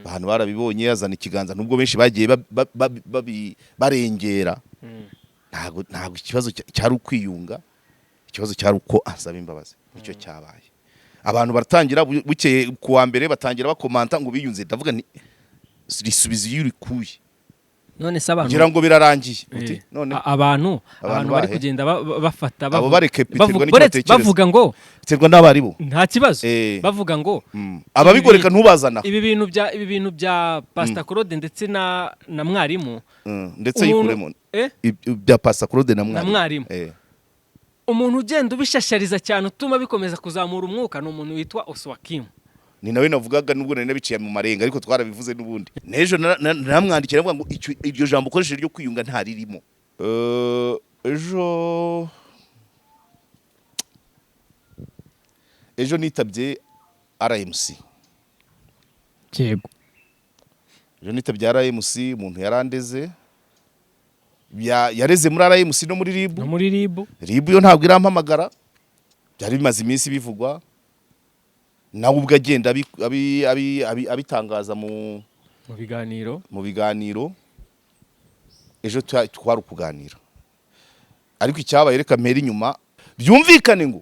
abantu barabibonye yazana ikiganza nubwo benshi bagiye barengera ntago ikibazo cyari ukwiyunga ikibazo cyari uko asaba imbabazi nicyo cyabaye abantu baratangira bukeye kuwa mbere batangira bakomanta ngo biyunze ndavuga ni risubiza iyo urikuye none se abantu ngira ngo birarangiye none abantu bari kugenda bafata bavuga ngo biterwa n'abaribo nta kibazo bavuga ngo ababigoreka ntubazana ibi bintu bya Pastor Claude ndetse na mwarimu ndetse yikuremo bya Pastor Claude na mwarimu umuntu ugenda ubishashariza cyane utuma bikomeza kuzamura umwuka ni umuntu witwa Oswakim ni nawe navugaga nubwo nari nabiciye mu marenga ariko twarabivuze n'ubundi nejo namwandikira avuga ngo iryo jambo ukoresheje ryo kwiyunga ntaririmo ejo nitabye RMC yego ejo nitabye RMC umuntu yarandeze yareze muri RMC no muri RIB yo ntabwo irampamagara byari bimaze iminsi bivugwa nawe ubwo agenda abitangaza mu biganiro ejo twari kuganira ariko icyabaye reka mpera inyuma byumvikane ngo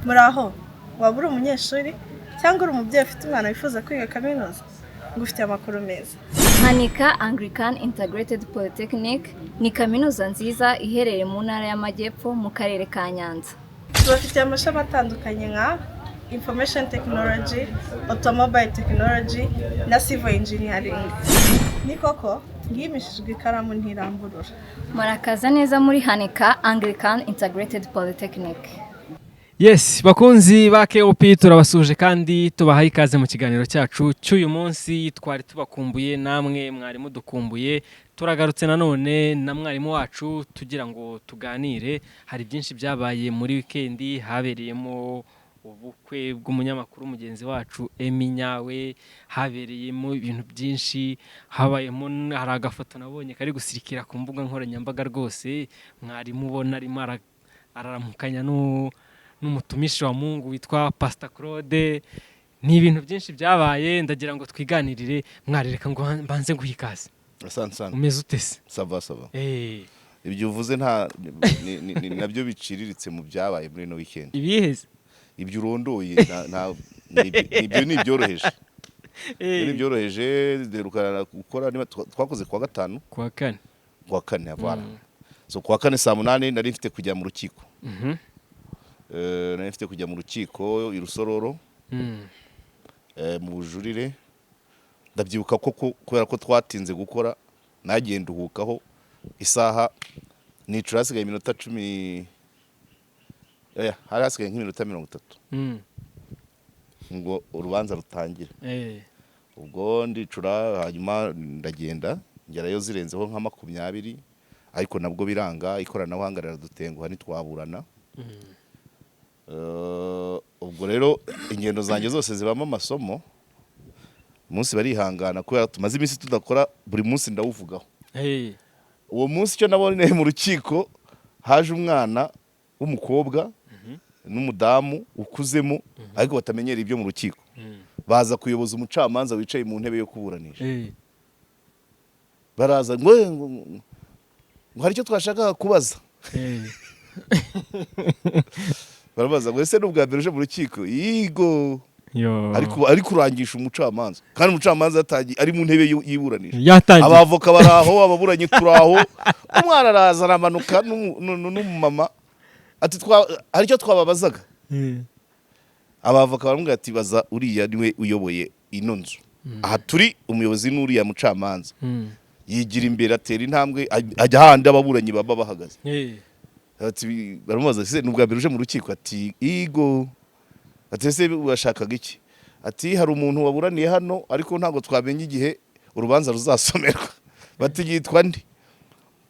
muraho waba uri umunyeshuri cyangwa uri umubyeyi ufite umwana wifuza kwiga kaminuza ngufitiye amakuru meza Hanika Anglican Integrated Polytechnic ni kaminuza nziza iherereye mu ntara y'Amajyepfo mu karere ka Nyanza tubafitiye amashami atandukanye nka Information Technology, Automobile Technology na Civil Engineering. Ni koko ngimishijwe ikaramu ntiramburura. Marakaza neza muri Hanika Anglican Integrated Polytechnic. Yes, bakunzi ba KOP turabasuje kandi tubahaye ikaze mu kiganiro cyacu cy'uyu munsi twari tubakumbuye namwe mwari mudukumbuye turagarutse nanone na mwarimu wacu tugira ngo tuganire hari byinshi byabaye muri weekend habereyemo ubukwe bw'umunyamakuru mugenzi wacu Eminyawe habereyemo ibintu byinshi habayemo hari agafoto nabonye kari gusirikira ku mbuga nkoranyambaga rwose mwarimu ubona arimo araramukanya n'umutumishi wa Mungu witwa Pastor Claude ni ibintu byinshi byabaye ndagira ngo twiganirire mwarereka ngo mbanze guhikaze asante umeze utese sava ibyo uvuze nta nabyo biciriritse mu byabaye muri no weekend ibiheze ibyo urondoye nibyo nibyoroheje nibyoroheje derukana gukora twakoze kwa gatanu kwa kane avara so kwa kane saa 8 nari mfite kujya mu rukiko nari mfite kujya mu rukiko irusororo mu bujurire ndabyibuka ko kubera ko twatinze gukora nagenda uhukaho isaha nicura hasigaye iminota 10 hari hasigaye nk'iminota 30 ngo urubanza rutangire ubwo ndicura hanyuma ndagenda ngerayo zirenzeho nka 20 ariko nabwo biranga ikoranabuhanga riradutenguha ntitwaburana ubwo rero ingendo zanjye zose zibamo amasomo umunsi barihangana kubera tumaze iminsi tudakora buri munsi ndawuvugaho uwo munsi cyo nabone mu rukiko haje umwana w'umukobwa n'umudamu ukuzemo ariko batamenyera ibyo mu rukiko baza kuyoboza umucamanza wicaye mu ntebe yo kuburanisha baraza ngo hari icyo twashaka kubaza barabaza ngo ese n'ubwa mbere uje mu rukiko yigo ariko urangisha umucamanza kandi umucamanza ari mu ntebe y'iburanisha abavoka baraho ababuranyi turaho umwana araza aramanuka n'umumama ati hari icyo twababazaga abavoka baramubwira ati baza uriya niwe uyoboye ino nzu aha turi umuyobozi n'uriya mucamanza yigira imbere atera intambwe ajya handi ababuranyi baba bahagaze ati baramubaza ese n'ubwa mbere uje mu rukiko ati igo ati ese urashakaga iki ati hari umuntu waburaniye hano ariko ntabwo twamenye igihe urubanza ruzasomerwa bati yitwa ndi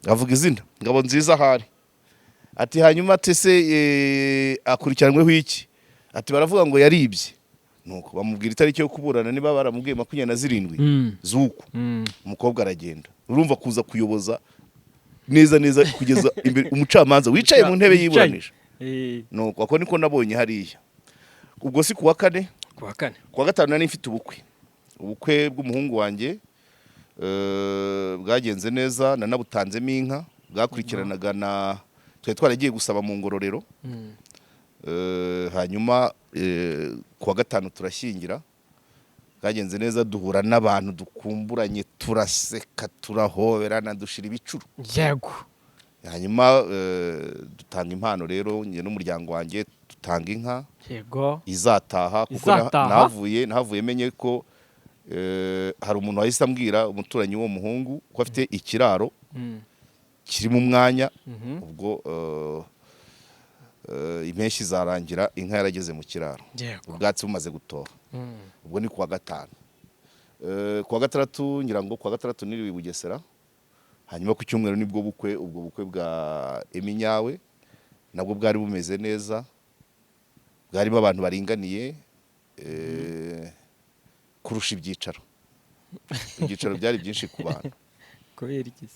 avuga izina ngabo nziza hari ati hanyuma atese akurikiranweho iki ati baravuga ngo yaribye nuko bamubwira itariki yo kuburana niba baramubwiye 27 zuko umukobwa aragenda urumva kuza kuyoboza neza kugeza imbere umucamanza wicaye mu ntebe y'iburanisha nuko ako niko nabonye hariya ubwo si kuwa kane kuwa gatanu nari mfite ubukwe bw'umuhungu wanjye bwagenze neza nanabutanzemo inka bwakurikiranaga na twari twaragiye gusaba mu Ngororero hanyuma kuwa gatanu turashyingira bwagenze neza duhura n'abantu dukumburanye turaseka turahoberana dushira ibicuru yego hanyuma dutanga impano rero njye n'umuryango wanjye dutanga inka yego izataha kuko nahavuye menye ko hari umuntu wahise ambwira umuturanyi w'uwo muhungu ko afite ikiraro kiri mu mwanya ubwo impeshyi zarangira inka yarageze mu kiraro ubwatsi bumaze gutoha ubwo ni kuwa gatanu kuwa gatandatu ngira ngo kuwa gatandatu niri Bugesera hanyuma ku cyumweru nibwo ubwo bukwe bwa Eminyawe nabwo bwari bumeze neza bwarimo abantu baringaniye kurusha ibyicaro byari byinshi ku bantu kubera iki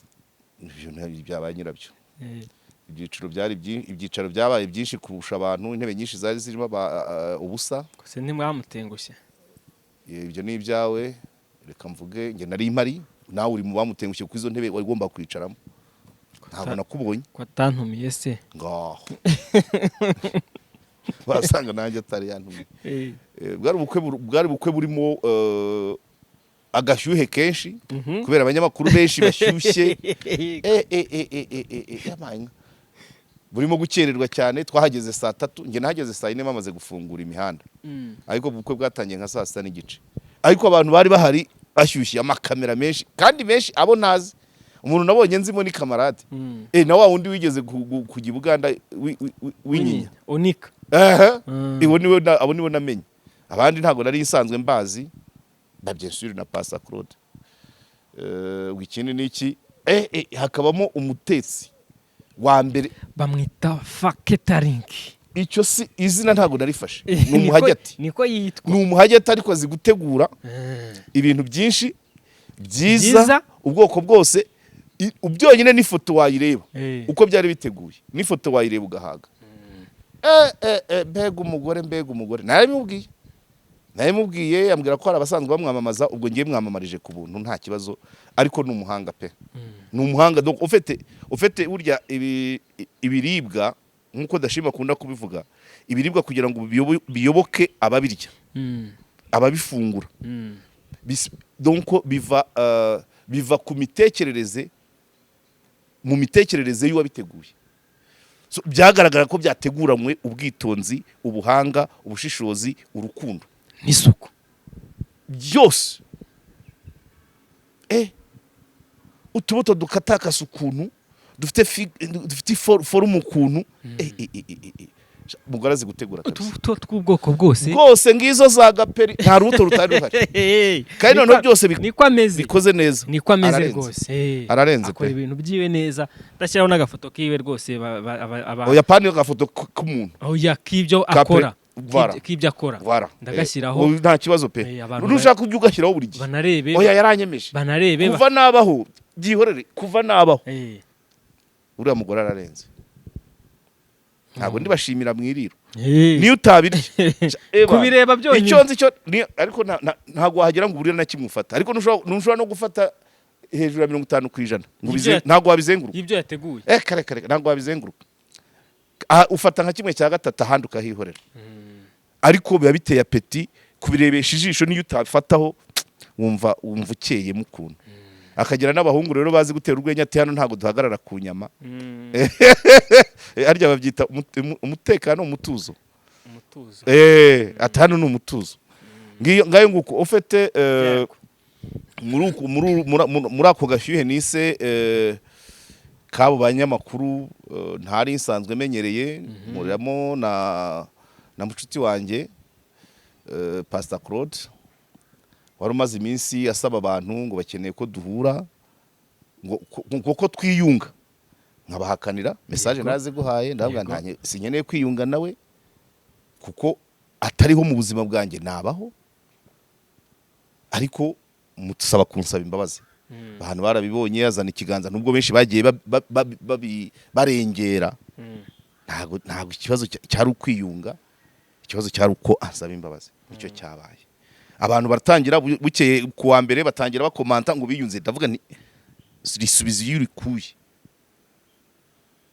ibyo byabaye nyirabyo ibyicaro byabaye byinshi kurusha abantu intebe nyinshi zari zirimo ubusa gusa ntimwamutengushye ibyo ni ibyawe reka mvuge nge nari impari nawe uri mu bamutengushye kuko izo ntebe wari ugomba kwicaramo ntabwo nakubonye ko atantumiye se ngaho basanga nanjye atari yantumiye bwari ubukwe burimo agashyuhe kenshi kubera abanyamakuru benshi bashyushye burimo gukererwa cyane twahageze saa 3 nge nahageze saa 4 bamaze gufungura imihanda ariko ubukwe bwatangiye nka saa 6 n'igice ariko abantu bari bahari bashyushye amakamera menshi kandi menshi abo nazi umuntu nabonye nzimo ni kamarade na wa wundi wigeze kujya i Buganda winyinya Onika abo nibo namenye abandi ntago nari nsanzwe mbazi babyesuri na Pasta Claude ikindi niki hakabamo umutetsi wa mbere bamwita Faketaring icyo si izina ntago narifashe ni umuhagati niko yitwa ni umuhagati ariko azi gutegura ibintu byinshi byiza ubwoko bwose byonyine n'ifoto wayireba uko byari biteguye n'ifoto wayireba ugahaga mbega umugore narimubwiye yambwira ko hari abasanzwe bamwamamaza ubwo ngiye mwamamarije ku buntu nta kibazo ariko ni umuhanga pe ni umuhanga donc ufite urya ibiribwa nkuko Dashima akunda kubivuga ibiribwa kugira ngo biyoboke ababirya ababifungura donc biva ku mitekerereze mu mitekerereze y'uwabiteguye byagaragara ko byateguranywe ubwitonzi ubuhanga ubushishozi urukundo n'isuku byose utubuto dukatakasa ukuntu dufite forumu ukuntu mugarazi gutegura utubuto tw'ubwoko bwose ngizo za gaperi nta rubuto rutari ruhari kandi noneho byose bikoze neza niko ameze rwose ararenze akora ibintu byiwe neza ndashyiraho n'agafoto kiwe rwose oya pani agafoto k'umuntu oya k'ibyo akora k'ibyo akora ndagashyiraho nta kibazo pe nushaka kujya ugashyiraho buri gihe banarebe oya yaranyemeje banarebe kuva nabaho byihorere kuva nabaho uriya mugore ararenze ntabwo ndibashimira mwiriro niyo utabirya kubireba byonyine icyo nzi cyo ariko ntabwo wahagera ngo uburire na kimwe ufata ariko ntushobora no gufata hejuru ya 50% ntabwo wabizenguruka ibyo yateguye kare ntabwo wabizenguruka ufata nka kimwe cya gatatu ahandi ukahihorera ariko biba biteye apeti kubirebesha ijisho niyo utabifataho wumva ukeye mukuntu akagira n'abahungu rero bazi gutera urwenya ati hano ntago duhagarara ku nyama arya babyita umutekano umutuzo ati hano ni umutuzo ngayo nguko ufite muri ako gashyuhe nise kabo banyamakuru ntari nsanzwe menyereye muriramo na mucuti wanjye Pasta Claude wari umaze iminsi asaba abantu ngo bakeneye ko duhura ngo ko twiyunga nkabahakanira message naze guhaye ndavuga ntanye sinkeneye kwiyunga nawe kuko atariho mu buzima bwanjye nabaho ariko mutusaba kunsaba imbabazi abantu barabibonye yazana ikiganza nubwo benshi bagiye barengera ntago ikibazo cyari ukwiyunga ikibazo cyari uko ansaba imbabazi nicyo cyabaye. Abantu baratangira bukeye kuwa mbere batangira bakomanta ngo biyunze, ndavuga ni risubiza iyo urikuye.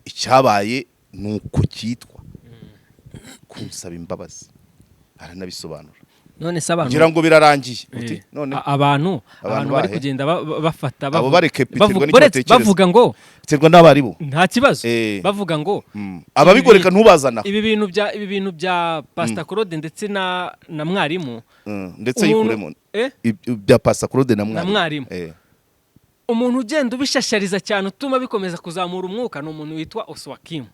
Icyabaye nuko cyitwa kunsaba imbabazi, aranabisobanura. None se abantu ngira ngo birarangiye uti none abantu bari kugenda bafata bavuga ngo biterwa n'abari bo nta kibazo, bavuga ngo ababigoreka ntubazana ibi bintu bya Pastor Claude ndetse na mwarimu ndetse yikuremo bya Pastor Claude na mwarimu. Umuntu ugenda ubishashariza cyane utuma bikomeza kuzamura umwuka ni umuntu witwa Oswakim.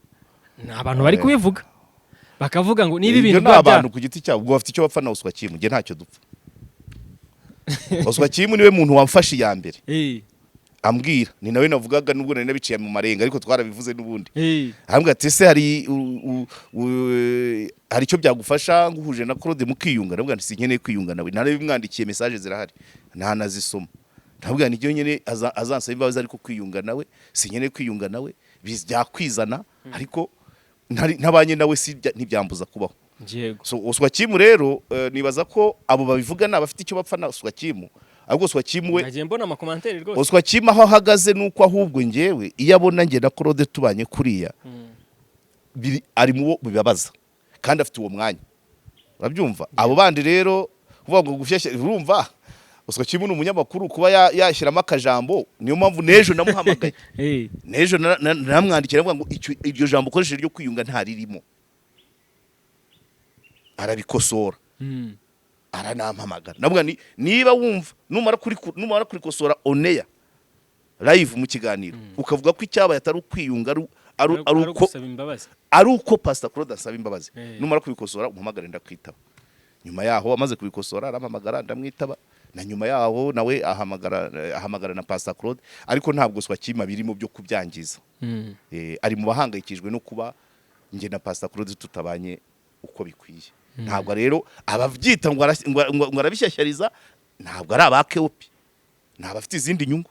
Ni abantu bari kubivuga bakavuga ngo niba ibintu by'abantu ku giti cyabo ubwo bafite icyo bapfa na Oswakim, nge ntacyo dupfa. Oswakim niwe muntu wamfashe ya mbere ambwira, ni nawe navugaga nubwo nari nabiciye mu marenga ariko twarabivuze n'ubundi. Ambwira ati se hari icyo byagufasha nguhuje na Claude mukiyunga. Ndavuga nti sinkeneye kwiyunga nawe, nari bimwandikiye message zirahari ntanazisoma. Ndavuga ni nyine azansaba imbabazi ariko kwiyunga nawe sinkeneye kwiyunga nawe, byakwizana ariko ntabanye nawe si ntibyambuza kubaho. So Oswakim rero nibaza ko abo babivuga n'abafite icyo bapfa na Oswakim, ahubwo Oswakim we nagiye mbona ama commentaire rwose. Oswakim aho ahagaze nuko ahubwo ngewe iyo abona nge na Claude tubanye kuriya ari mu bibabaza kandi afite uwo mwanya, urabyumva. Abo bandi rero kuvuga ngo gufyashya, urumva Oswakim ni umunyamakuru kuba yashyiramo akajambo, niyo mpamvu nejo namuhamagaye nejo namwandikira avuga ngo iryo jambo ukoresheje ryo kwiyunga ntaririmo, arabikosora aranampamagara. Navuga ni niba wumva numara kurikosora oneya live mu kiganiro ukavuga ko icyabaye atari ukwiyunga ari uko Pastor Claude asaba imbabazi, numara kubikosora umuhamagara ndakwitaba. Nyuma yaho amaze kubikosora arampamagara ndamwitaba, na nyuma yaho nawe ahamagara na Pastor Claude, ariko ntabwo Oswakim birimo byo kubyangiza. Ari mu bahangayikijwe no kuba nge na Pastor Claude tutabanye uko bikwiye. Ntabwo rero abavyita ngo arabishyashyariza, ntabwo ari abakeopi, ntabafite izindi nyungu.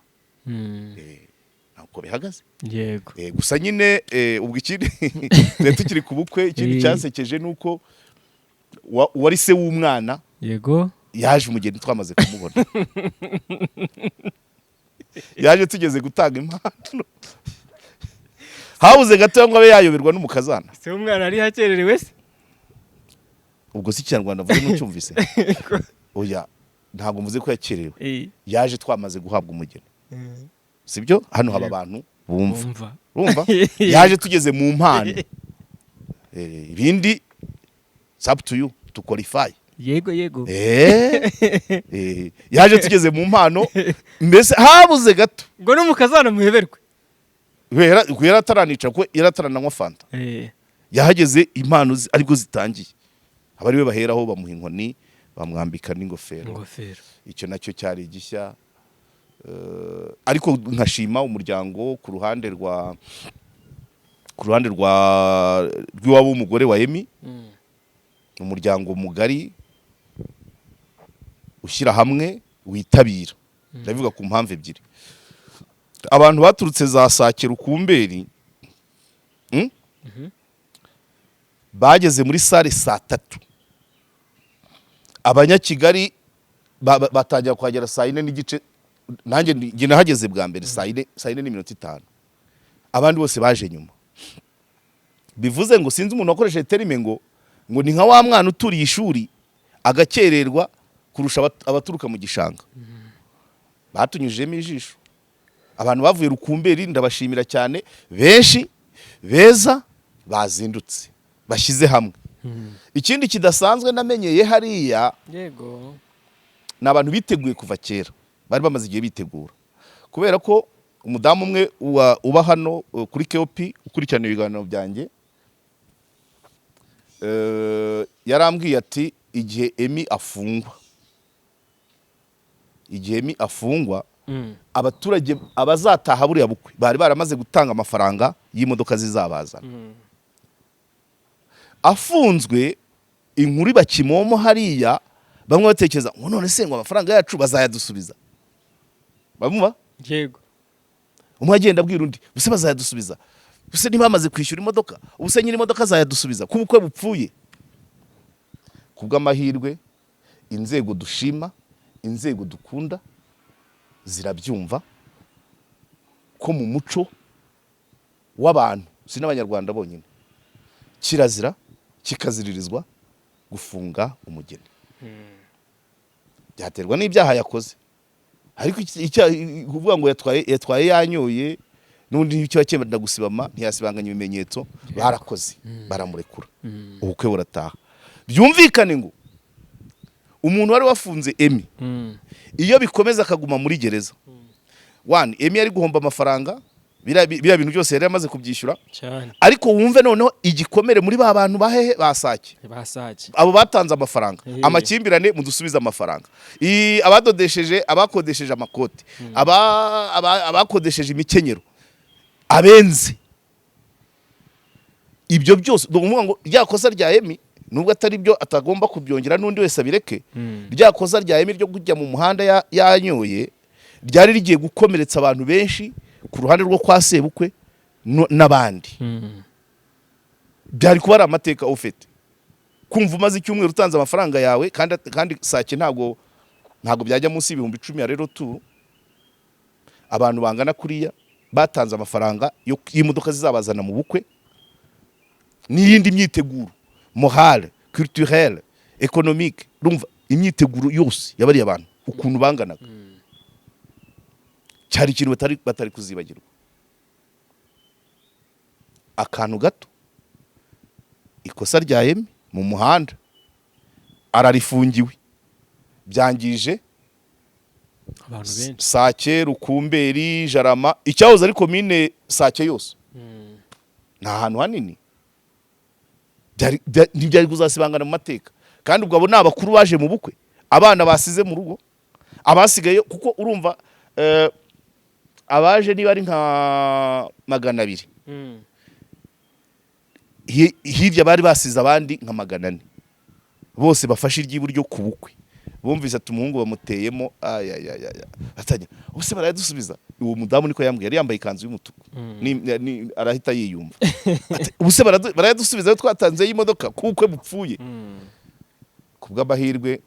Ntabwo bihagaze. Yego. Gusa nyine ubwo ikindi tukiri ku bukwe, ikindi cyasekeje nuko wari se w'umwana yego yaje umugeni twamaze kumubona. Yaje tugeze gutanga impano, habuze gato ngo abe yayoberwa n'umukazana. Se umwana ari hakererewe se, ubwo si Kinyarwanda vuga n'ucyumvise. Oya ntabwo mvuze ko yakererewe, yaje twamaze guhabwa umugeni. Sibyo hano haba abantu bumva yaje tugeze mu mpano. Ibindi up to you to qualify. Yego yaje tugeze mu mpano, mbese habuze gato ngo n'umukazana muheberwe yari ataranica ko yari atarananywa fanta. Yahageze impano ariko zitangiye, abari we baheraho bamuha inkoni bamwambika n'ingofero. Icyo nacyo cyari igishya, ariko nkashima umuryango ku ruhande rw'iwabo w'umugore wa Emi. Umuryango mugari ushyira hamwe witabira. Ndavuga ku mpamvu ebyiri. Abantu baturutse za Sake Rukumberi bageze muri sale saa 3. Abanyakigali batangira kuhagera saa 4 n'igice, nanjye nge nahageze bwa mbere saa 4 n'iminota 5. Abandi bose baje nyuma. Bivuze ngo sinzi umuntu wakoresheje terime ngo ni nka wa mwana uturiye ishuri agakererwa kurusha abaturuka mu gishanga. Batunyujemo ijisho. Abantu bavuye Rukumberi ndabashimira cyane, benshi beza bazindutse bashyize hamwe. Ikindi kidasanzwe namenyeye hariya, yego, n'abantu biteguye kuva kera, bari bamaze igihe bitegura, kubera ko umudamu umwe uba hano kuri KOP ukurikirana ibiganiro byanjye yarambwiye ati igihe Emi afungwa abaturage abazataha buriya bukwe bari baramaze gutanga amafaranga y'imodoka zizabazana. Afunzwe inkuru bakimomo hariya, bamwe batekereza ngo none se ngo amafaranga yacu bazayadusubiza. Bamva? Yego. Umwe agenda abwira undi, buse bazayadusubiza. Buse ntibamaze kwishyura imodoka, ubuse nyine imodoka zayadusubiza kubukwe bupfuye. kubw'amahirwe inzego dushima, inzego dukunda zirabyumva ko mu muco w'abantu si n'abanyarwanda bonyine kirazira kikaziririzwa gufunga umugeni. Byaterwa n'ibyaha yakoze, ariko kuvuga ngo yatwaye yanyoye n'undi icyo yakemera gusibama ntiyasibanganya ibimenyetso, barakoze baramurekura, ubukwe burataha. Byumvikane ngo umuntu wari wafunze Emmy iyo bikomeza akaguma muri gereza, one Emmy ari guhomba amafaranga, biriya bintu byose yari yamaze kubyishyura, ariko wumve noneho igikomere muri ba bantu bahehe basake abo batanze amafaranga, amakimbirane mudusubiza amafaranga, abadodesheje abakodesheje amakoti, abakodesheje imikenyero, abenze ibyo byose ndumva ngo rya kosa rya Emmy nubwo atari byo atagomba kubyongera n'undi wese abireke, rya kosa rya Emmy ryo kujya mu muhanda yanyoye ryari rigiye gukomeretsa abantu benshi ku ruhande rwo kwa sebukwe n'abandi. Byari kuba ari amateka ufite kumva umaze icyumweru utanze amafaranga yawe kandi sake ntabwo byajya munsi y'ibihumbi 10 rero tu abantu bangana kuriya batanze amafaranga y'imodoka zizabazana mu bukwe n'iyindi myiteguro morale, culturelle, économique, rumva imyiteguro yose yabari abantu ukuntu banganaga. Cyari ikintu batari kuzibagirwa. Akantu gato ikosa rya Emmy mu muhanda ararifungiwe, byangije abantu benshi, Sake, Rukumberi, Jarama, icyahoze ari komine Sake yose. Nta hantu hanini ntibyari kuzasibangana mu mateka, kandi ubwo abo ni abakuru baje mu bukwe, abana basize mu rugo, abasigaye kuko urumva abaje niba ari nka 200 hirya bari basize abandi nka 400 bose bafashe iry'iburyo ku bukwe, bumvise ati umuhungu bamuteyemo atanya ubuse baradusubiza. Uwo mudamu niko yambwiye, yari yambaye ikanzu y'umutuku, arahita yiyumva ubuse baradusubiza twatanze y'imodoka kuko bupfuye. Kubw'amahirwe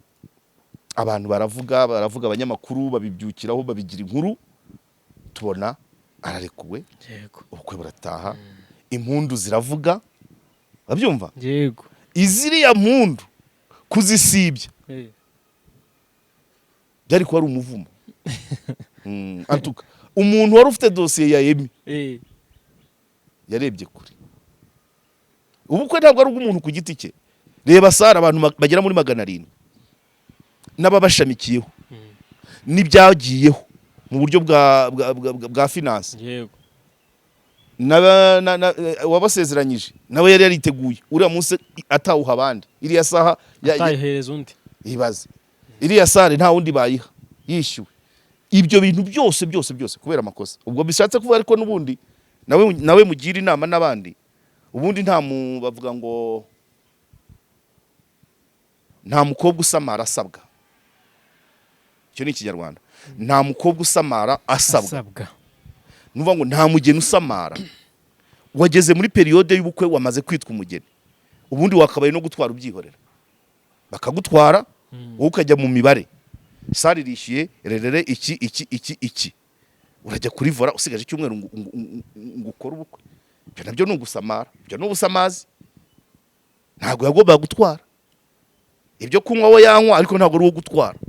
abantu baravuga abanyamakuru babibyukiraho babigira inkuru, tubona ararekuwe, ubukwe burataha, impundu ziravuga, babyumva. Yego, iziriya mpundu kuzisibya byari kuba ari umuvumo. Antuka umuntu wari ufite dosiye ya Emmy yarebye kure. Ubukwe ntabwo ari ubw'umuntu ku giti cye. Reba Sara, abantu bagera muri 700 n'ababashamikiyeho n'ibyagiyeho mu buryo bwa finance. Yego, wabasezeranyije nawe yari yariteguye uriya munsi atawuha abandi, iriya saha atayihereza undi, ibaze iriya sare nta wundi bayiha yishyuwe. Ibyo bintu byose kubera amakosa. Ubwo bishatse kuvuga ariko n'ubundi nawe mugira inama n'abandi, ubundi bavuga ngo nta mukobwa usamara asabwa. Icyo ni Ikinyarwanda. Nta mukobwa usamara asabwa. Nuvuga ngo nta mugeni usamara. Wageze muri periode y'ubukwe wamaze kwitwa umugeni, ubundi wakabaye no gutwara ubyihorera, bakagutwara wowe ukajya mu mibare, sare rishyuye rerere iki urajya kuri vora usigaje icyumweru ngo ukore ubukwe. Ibyo nabyo ni ugusamara, ibyo ni ubusamazi. Ntabwo yagombaga gutwara ibyo kunywa we yanywa, ariko ntabwo ari uwo gutwara.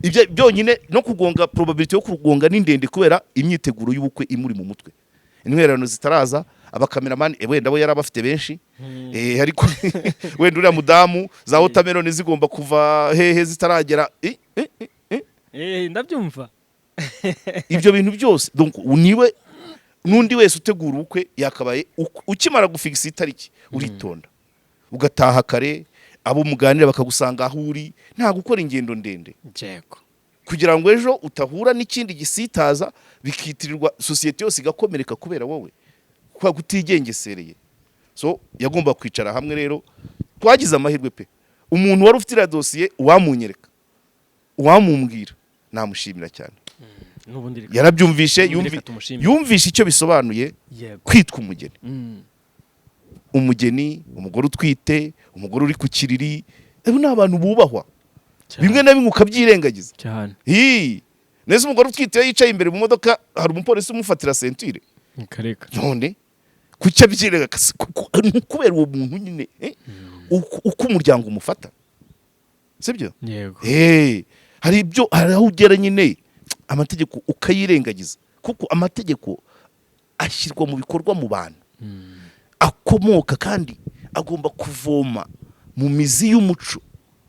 Ibyo byonyine no kugonga, probability yo kugonga ni ndende kubera imyiteguro y'ubukwe imuri mu mutwe. Intwererano zitaraza, abakameramani wenda bo yarabafite benshi, ariko wenda uriya mudamu za watermelon zigomba kuva hehe zitaragera. Ndabyumva. Ibyo bintu byose donc uniwe nundi wese utegura ubukwe yakabaye ukimara gufixa itariki uritonda ugataha kare, abo muganira bakagusanga aho uri, nta gukora ingendo ndende kugira ngo ejo utahura n'ikindi gisitaza bikitirirwa societe yose igakomereka kubera wowe kwa gutigengesereye. So yagomba kwicara hamwe. Rero twagize amahirwe pe, umuntu wari ufite iriya dosiye uwamunyereka, uwamumbwira, namushimira cyane. Yarabyumvishe, yumvishe icyo bisobanuye kwitwa umugeni. Umugeni, umugore utwite, umugore uri ku kiriri, abo ni abantu bubahwa bimwe na bimwe ukabyirengagiza cyane. neza umugore utwite yicaye imbere mu modoka hari umupolisi umufatira sentire kareka none kuki abyirenga kubera uwo muntu nyine uko umuryango umufata sibyo yego hari ibyo hari aho ugera nyine amategeko ukayirengagiza kuko amategeko ashyirwa mu bikorwa mu bantu akomoka kandi agomba kuvoma mu mizi y'umuco.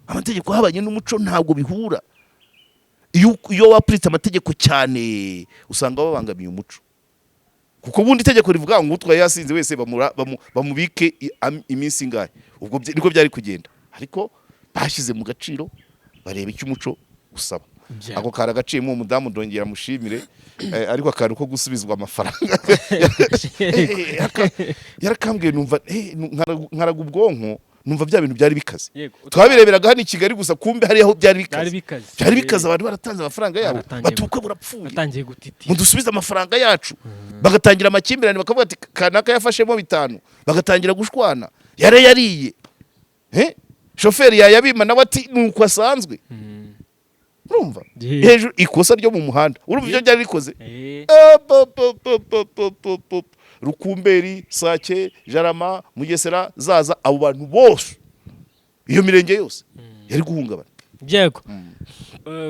Amategeko habanye n'umuco ntabwo bihura. Iyo wapuritse amategeko cyane usanga babangamiye umuco, kuko ubundi itegeko rivuga ngo utwaye yasinze wese bamubike iminsi ingahe. Ubwo niko byari kugenda, ariko bashyize mu gaciro bareba icyo umuco usaba. Ako kara gaciyemo umudamu ndongera mushimire, ariko akaru ko gusubizwa amafaranga yarakambwiye numva nkaraga ubwonko numva bya bintu byari bikaze. Twabireberaga hano i Kigali gusa, kumbe hari aho byari bikaze abantu baratanze amafaranga yabo batuka burapfuye mudusubiza amafaranga yacu, bagatangira amakimbirane bakavuga ati kanaka yafashemo 5 bagatangira gushwana yariye shoferi yayabima nawe ati nuko asanzwe. Urumva hejuru ikosa ryo mu muhanda, urumva ibyo byari rikoze Rukumberi, Sake, Jarama, Mugesera, Zaza, abo bantu bose iyo mirenge yose yari guhungabana. Yego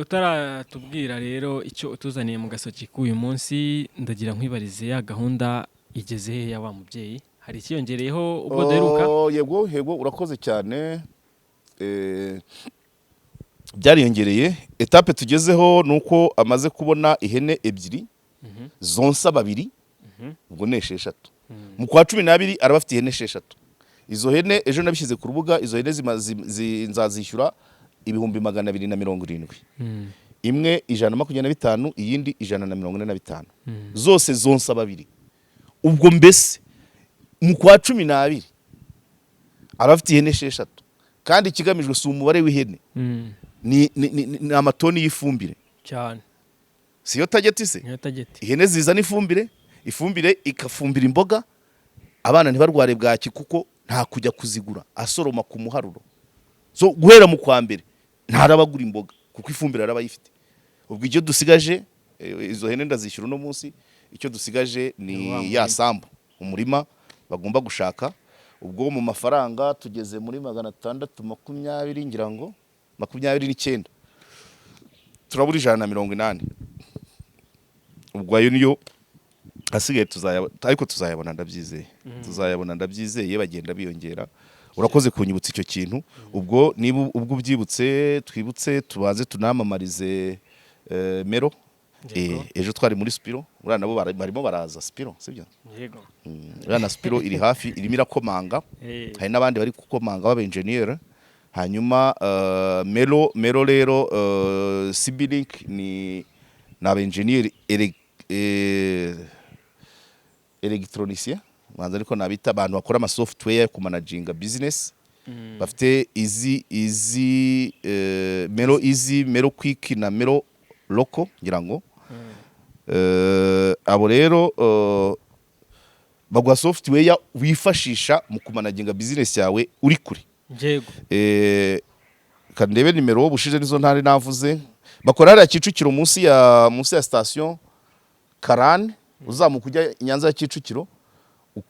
utaratubwira rero icyo utuzaniye mu gasoki k'uyu munsi, ndagira nkwibarize ya gahunda igeze he ya wa mubyeyi, hari ikiyongereyeho ubwo deruka? Yego urakoze cyane. Byariyongereye. Etape tugezeho nuko amaze kubona ihene 2 zonsa 2, ubwo ne 6. Mu kwa 12 araba afite ihene 6. Izo hene ejo nabishyize ku rubuga, izo hene nzazishyura 270. Imwe 125, iyindi 145. Zose zonsa 2. Ubwo mbese mu kwa 12 araba afite ihene 6, kandi ikigamijwe si umubare w'ihene, ni amatoni y'ifumbire cyane. Siyo target se? Ihene zizana ifumbire ikafumbira imboga, abana ntibarware bwaki kuko nta kujya kuzigura, asoroma ku muharuro. So guhera mu kwa mbere ntarabagura imboga kuko ifumbire arabayifite. Ubwo icyo dusigaje, izo hene ndazishyura no munsi, icyo dusigaje ni ya sambu umurima bagomba gushaka. Ubwo mu mafaranga tugeze muri 620, ngira ngo 29, turabura 180. Ubwo ayo niyo asigaye tuzayabona ndabyizeye bagenda biyongera. Urakoze kunyibutsa icyo kintu. Ubwo niba ubwo ubyibutse twibutse tubaze tunamamarize Mero. Ejo twari muri Spiro, urana nabo barimo baraza Spiro, sibyo? Yego. Urana Spiro iri hafi, irimo irakomanga. Hari nabandi bari gukomanga baba engineer. Hanyuma Mero rero Sibilink ni naba engineer electronicien, manza ariko nabita abantu bakora ama software ku managinga business. Bafite Mero Quick na Mero Loco ngira ngo. Abo rero bagwa software wifashisha mu kumanaginga business yawe uri kuri. Yego. Kandebe nimero bushije nizo ntari navuze. Bakora ari Kicukiro munsi ya station Karane, uzamuka kujya Nyanza ya Kicukiro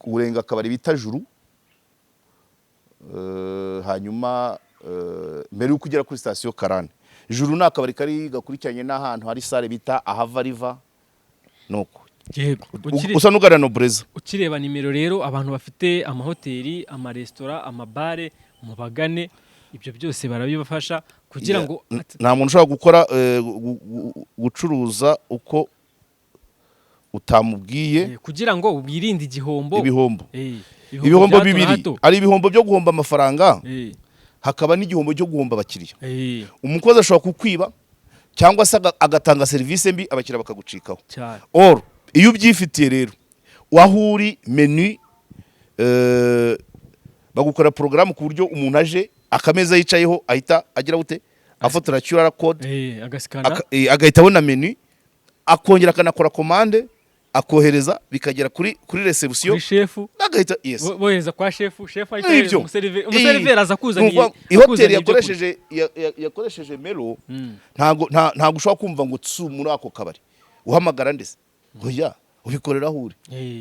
urenga akabari bita Juru. Hanyuma mbere yo kugera kuri station Karane, Juru nakabari kari gakurikiranye n'ahantu hari sale bita Ahava River nuko. Yego. Usa n'ugana no Breza. Ukireba nimero rero abantu bafite amahoteli, amaresitora, amabare mubagane, ibyo byose barabibafasha kugira ngo nta muntu ushobora gukora gucuruza uko utamubwiye, kugira ngo ubirinde igihombo. Ibihombo bibiri, ari ibihombo byo guhomba amafaranga, hakaba n'igihombo cyo guhomba abakiriya. Umukozi ashobora kukwiba cyangwa se agatanga service mbi abakiriya bakagucikaho. Or iyo ubyifitiye rero wahuri menu bagukora programme ku buryo umuntu aje akameza yicayeho ahita agira gute afotora QR code, agahita abona menu, akongera akanakora commande akohereza bikagera kuri reception kuri shefu agahita yes bohereza kwa shefu ahita Nibyo. umuseriveri aza kuzaniye ihoteli yakoresheje Melo ntago ushobora kumva ngo tsu muri ako kabari uhamagara ndetse oya ubikorera aho uri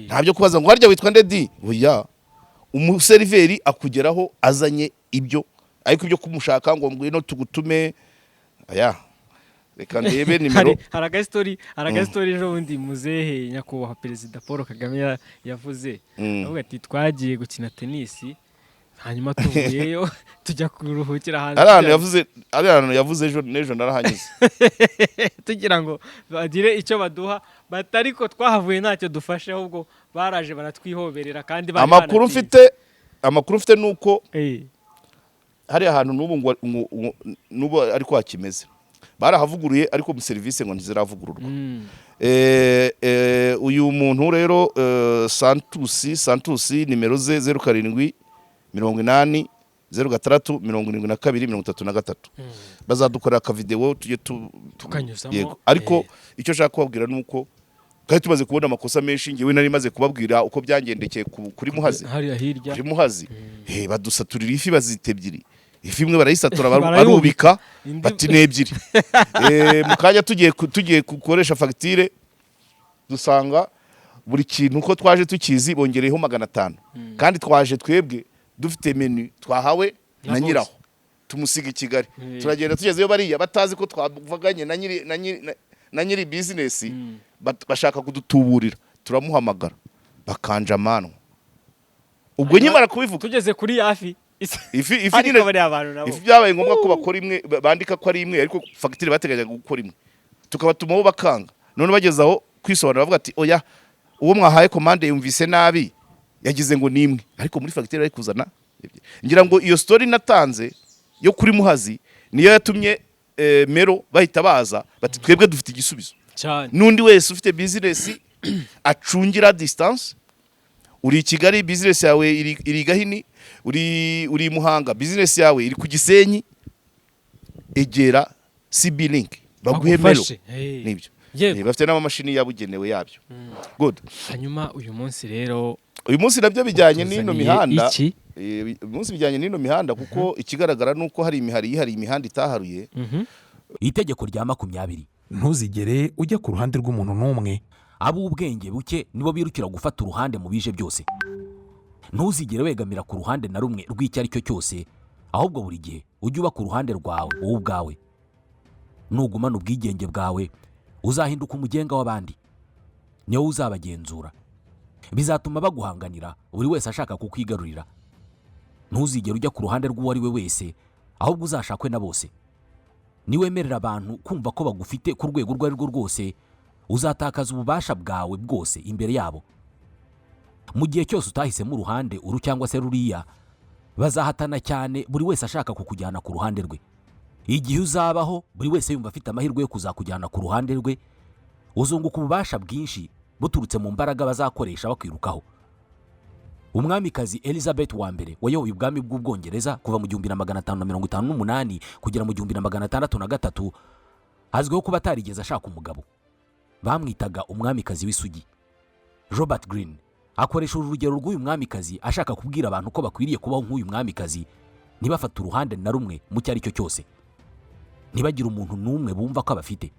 ntabyo kubaza ngo harya witwa ndedi oya umuseriveri akugeraho azanye ibyo ariko ibyo kumushaka ngo ngwino tugutume aya reka ndebe nimero hari agastori ejo bundi muzehe nyakubahwa perezida Paul Kagame yavuze avuga ati twagiye gukina tenisi hanyuma tuvuyeyo tujya kuruhukira hanze ari ahantu yavuze ejo n'ejo narahanyuze tugira ngo bagire icyo baduha batariko twahavuye ntacyo dufashe ahubwo baraje baratwihoberera kandi amakuru mfite nuko hari ahantu n'ubu ariko hakimeze barahavuguruye ariko mu serivisi ngo ntiziravugururwa uyu muntu rero Santusi nimero ze 07 80 06 72 33 bazadukorera akavideo tujye tukanyuzamo ariko icyo nshaka kubabwira nuko kandi tumaze kubona amakosa menshi ngewe nari maze kubabwira uko byangendekeye kuri Muhazi kuri Muhazi badusaturira ifi bazitebyiri ifi imwe barayisatura barubika bati nebyiri mu kanya tugiye gukoresha fagitire dusanga buri kintu uko twaje tukizi bongereyeho 500 kandi twaje twebwe dufite menu twahawe na nyiraho tumusiga i Kigali turagenda tugezeyo bariya batazi ko twavuganye na nyiri business bashaka kudutuburira turamuhamagara bakanja amanwa ubwo nyimara kubivuga tugeze kuri yafi ifi byabaye ngombwa ko bakora imwe bandika ko ari imwe ariko fagitire bateganyaga gukora imwe tukabatumaho bakanga none bagezaho kwisobanura bavuga ati oya uwo mwahaye commande yumvise nabi yagize ngo nimwe ariko muri fagitire ari kuzana ngira ngo iyo story natanze yo kuri Muhazi niyo yatumye Mero bahita baza bati twebwe dufite igisubizo cyane nundi wese ufite business acungira distance uri Kigali business yawe iri Gahini uri Muhanga business yawe iri ku Gisenyi egera CB Link baguhe Mero nibyo bafite n'amamashini yabugenewe yabyo good hanyuma uyu munsi nabyo bijyanye n'ino mihanda umunsi bijyanye n'ino mihanda kuko ikigaragara nuko hari imihanda itaharuye itegeko rya 20 ntuzigere ujya ku ruhande rw'umuntu n'umwe ab'ubwenge buke nibo birukira gufata uruhande mu bije byose ntuzigere wegamira ku ruhande na rumwe rw'icyo ari cyo cyose ahubwo buri gihe ujye uba ku ruhande rwawe wowe ubwawe nugumana ubwigenge bwawe uzahinduka umugenga w'abandi niyo uzabagenzura bizatuma baguhanganira buri wese ashaka kukwigarurira ntuzigere ujya ku ruhande rw'uwo ari we wese ahubwo uzashakwe na bose niwemerera abantu kumva ko bagufite ku rwego urwo ari rwo rwose uzatakaza ububasha bwawe bwose imbere yabo mu gihe cyose utahisemo uruhande uru cyangwa se ruriya bazahatana cyane buri wese ashaka kukujyana ku ruhande rwe igihe uzabaho buri wese yumva afite amahirwe yo kuzakujyana ku ruhande rwe uzunguka ububasha bwinshi buturutse mu mbaraga bazakoresha bakwirukaho umwamikazi Elizabeth wa mbere wayoboye ubwami bw'Ubwongereza kuva mu 1558 kugera mu 1603 azwiho kuba atarigeze ashaka umugabo bamwitaga umwamikazi w'isugi Robert Greene akoresha urugero rw'uyu mwamikazi ashaka kubwira abantu ko bakwiriye kubaho nk'uyu mwamikazi ntibafata uruhande na rumwe mu cyari cyo cyose ntibagira umuntu n'umwe bumva ko abafite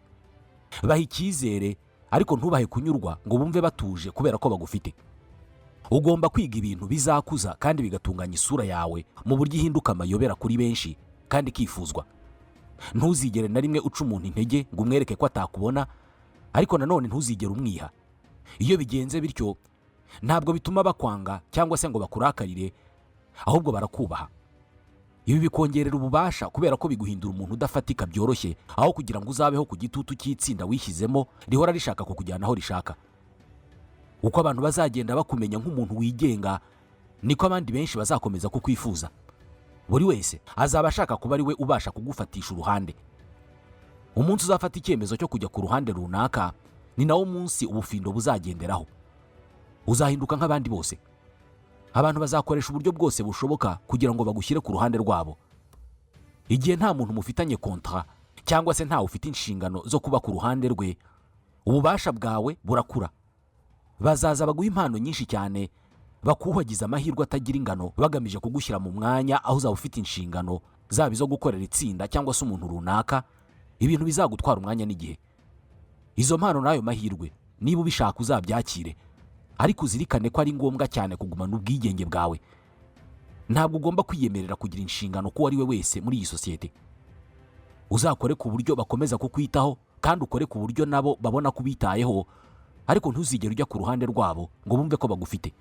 baha icyizere ariko ntubahe kunyurwa ngo bumve batuje kubera ko bagufite ugomba kwiga ibintu bizakuza kandi bigatunganya isura yawe mu buryo ihinduka amayobera kuri benshi kandi kifuzwa ntuzigere na rimwe uca umuntu intege ngo umwereke ko atakubona ariko nanone ntuzigere umwiha iyo bigenze bityo ntabwo bituma bakwanga cyangwa se ngo bakurakarire ahubwo barakubaha ibi bikongerera ububasha kubera ko biguhindura umuntu udafatika byoroshye aho kugira ngo uzabeho ku gitutu cy'itsinda wishyizemo rihora rishaka kukujyana aho rishaka uko abantu bazagenda bakumenya nk'umuntu wigenga niko abandi benshi bazakomeza kukwifuza buri wese azaba ashaka kuba ari we ubasha kugufatisha uruhande umunsi uzafata icyemezo cyo kujya ku ruhande runaka ni nawo munsi ubufindo buzagenderaho uzahinduka nk'abandi bose abantu bazakoresha uburyo bwose bushoboka kugira ngo bagushyire ku ruhande rwabo igihe nta muntu mufitanye kontra cyangwa se ntawe ufite inshingano zo kuba ku ruhande rwe ububasha bwawe burakura bazaza baguha impano nyinshi cyane, bakuhagiza amahirwe atagira ingano bagamije kugushyira mu mwanya aho uzaba ufite inshingano zaba izo gukorera itsinda cyangwa se umuntu runaka, ibintu bizagutwara umwanya n'igihe. Izo mpano n'ayo mahirwe niba ubishaka uzabyakire, ariko uzirikane ko ari ngombwa cyane kugumana ubwigenge bwawe. Ntabwo ugomba kwiyemerera kugira inshingano ko ari we wese muri iyi sosiyete. Uzakore ku buryo bakomeza kukwitaho kandi ukore ku buryo nabo babona kubitayeho, ariko ntuzigere ujya ku ruhande rwabo ngo bumve ko bagufite.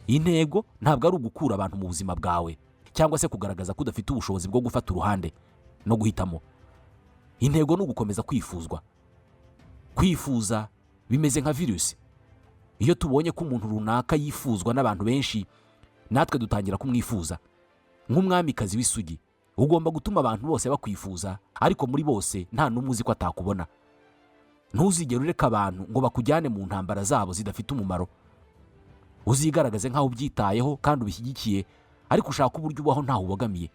Intego ntabwo ari ugukura abantu mu buzima bwawe cyangwa se kugaragaza ko udafite ubushobozi bwo gufata uruhande no guhitamo. Intego ni ugukomeza kwifuzwa. Kwifuza bimeze nka virusi. Iyo tubonye ko umuntu runaka yifuzwa n'abantu benshi, natwe dutangira kumwifuza. Nk'umwamikazi w'isugi, ugomba gutuma abantu bose bakwifuza, ariko muri bose nta n'umwe uzi ko atakubona. Ntuzigere ureka abantu ngo bakujyane mu ntambara zabo zidafite umumaro. Uzigaragaze nk'aho ubyitayeho kandi ubishyigikiye, ariko ushaka uburyo ubaho ntaho ubogamiye.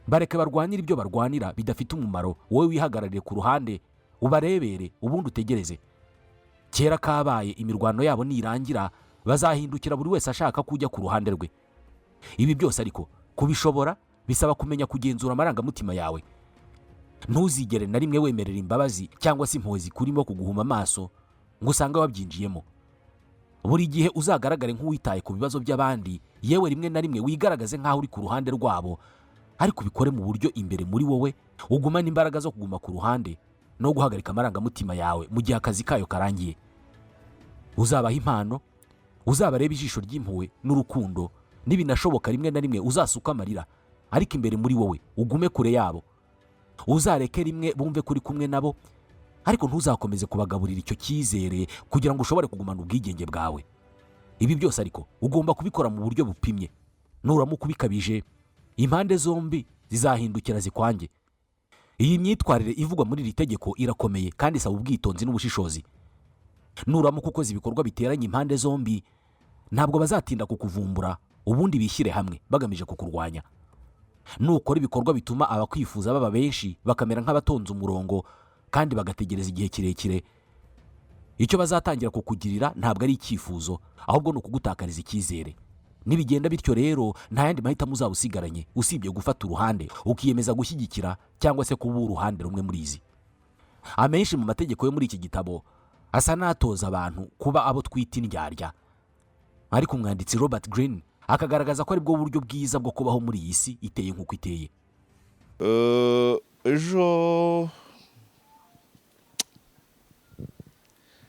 Bareke barwanira ibyo barwanira bidafite umumaro, wowe wihagarariye ku ruhande, ubarebere ubundi utegereze. Kera kabaye, imirwano yabo nirangira bazahindukira buri wese ashaka kujya ku ruhande rwe. Ibi byose ariko kubishobora bisaba kumenya kugenzura amarangamutima yawe. Ntuzigere na rimwe wemerera imbabazi cyangwa se impuhwe zikurimo kuguhuma amaso ngo usange wabyinjiyemo. Buri gihe uzagaragare nk'uwitaye ku bibazo by'abandi, yewe rimwe na rimwe wigaragaze nk'aho uri ku ruhande rwabo, ariko ubikore mu buryo imbere muri wowe ugumane imbaraga zo kuguma ku ruhande no guhagarika amarangamutima yawe mu gihe akazi kayo karangiye. Uzabaha impano, uzabareba ijisho ry'impuhwe n'urukundo, n'ibinashoboka rimwe na rimwe uzasuka amarira, ariko imbere muri wowe ugume kure yabo. Uzareke rimwe bumve kuri kumwe nabo, ariko ntuzakomeze kubagaburira icyo cyizere kugira ngo ushobore kugumana ubwigenge bwawe. Ibi byose ariko ugomba kubikora mu buryo bupimye. Nuramuka ubikabije, impande zombi zizahindukira zikwange. Iyi myitwarire ivugwa muri iri tegeko irakomeye kandi isaba ubwitonzi n'ubushishozi. Nuramuka ukoze ibikorwa biteranye impande zombi, ntabwo bazatinda kukuvumbura, ubundi bishyire hamwe bagamije kukurwanya. Nukora ibikorwa bituma abakwifuza baba benshi bakamera nk'abatonze umurongo kandi bagategereza igihe kirekire, icyo bazatangira kukugirira ntabwo ari icyifuzo, ahubwo ni ukugutakariza icyizere. Nibigenda bityo rero, nta yandi mahitamo uzaba usigaranye usibye gufata uruhande ukiyemeza gushyigikira cyangwa se kuba uruhande rumwe muri izi. Amenshi mu mategeko yo muri iki gitabo asa n'atoza abantu kuba abo twita indyarya, ariko umwanditsi Robert Greene akagaragaza ko ari bwo buryo bwiza bwo kubaho muri iyi si iteye nk'uko iteye.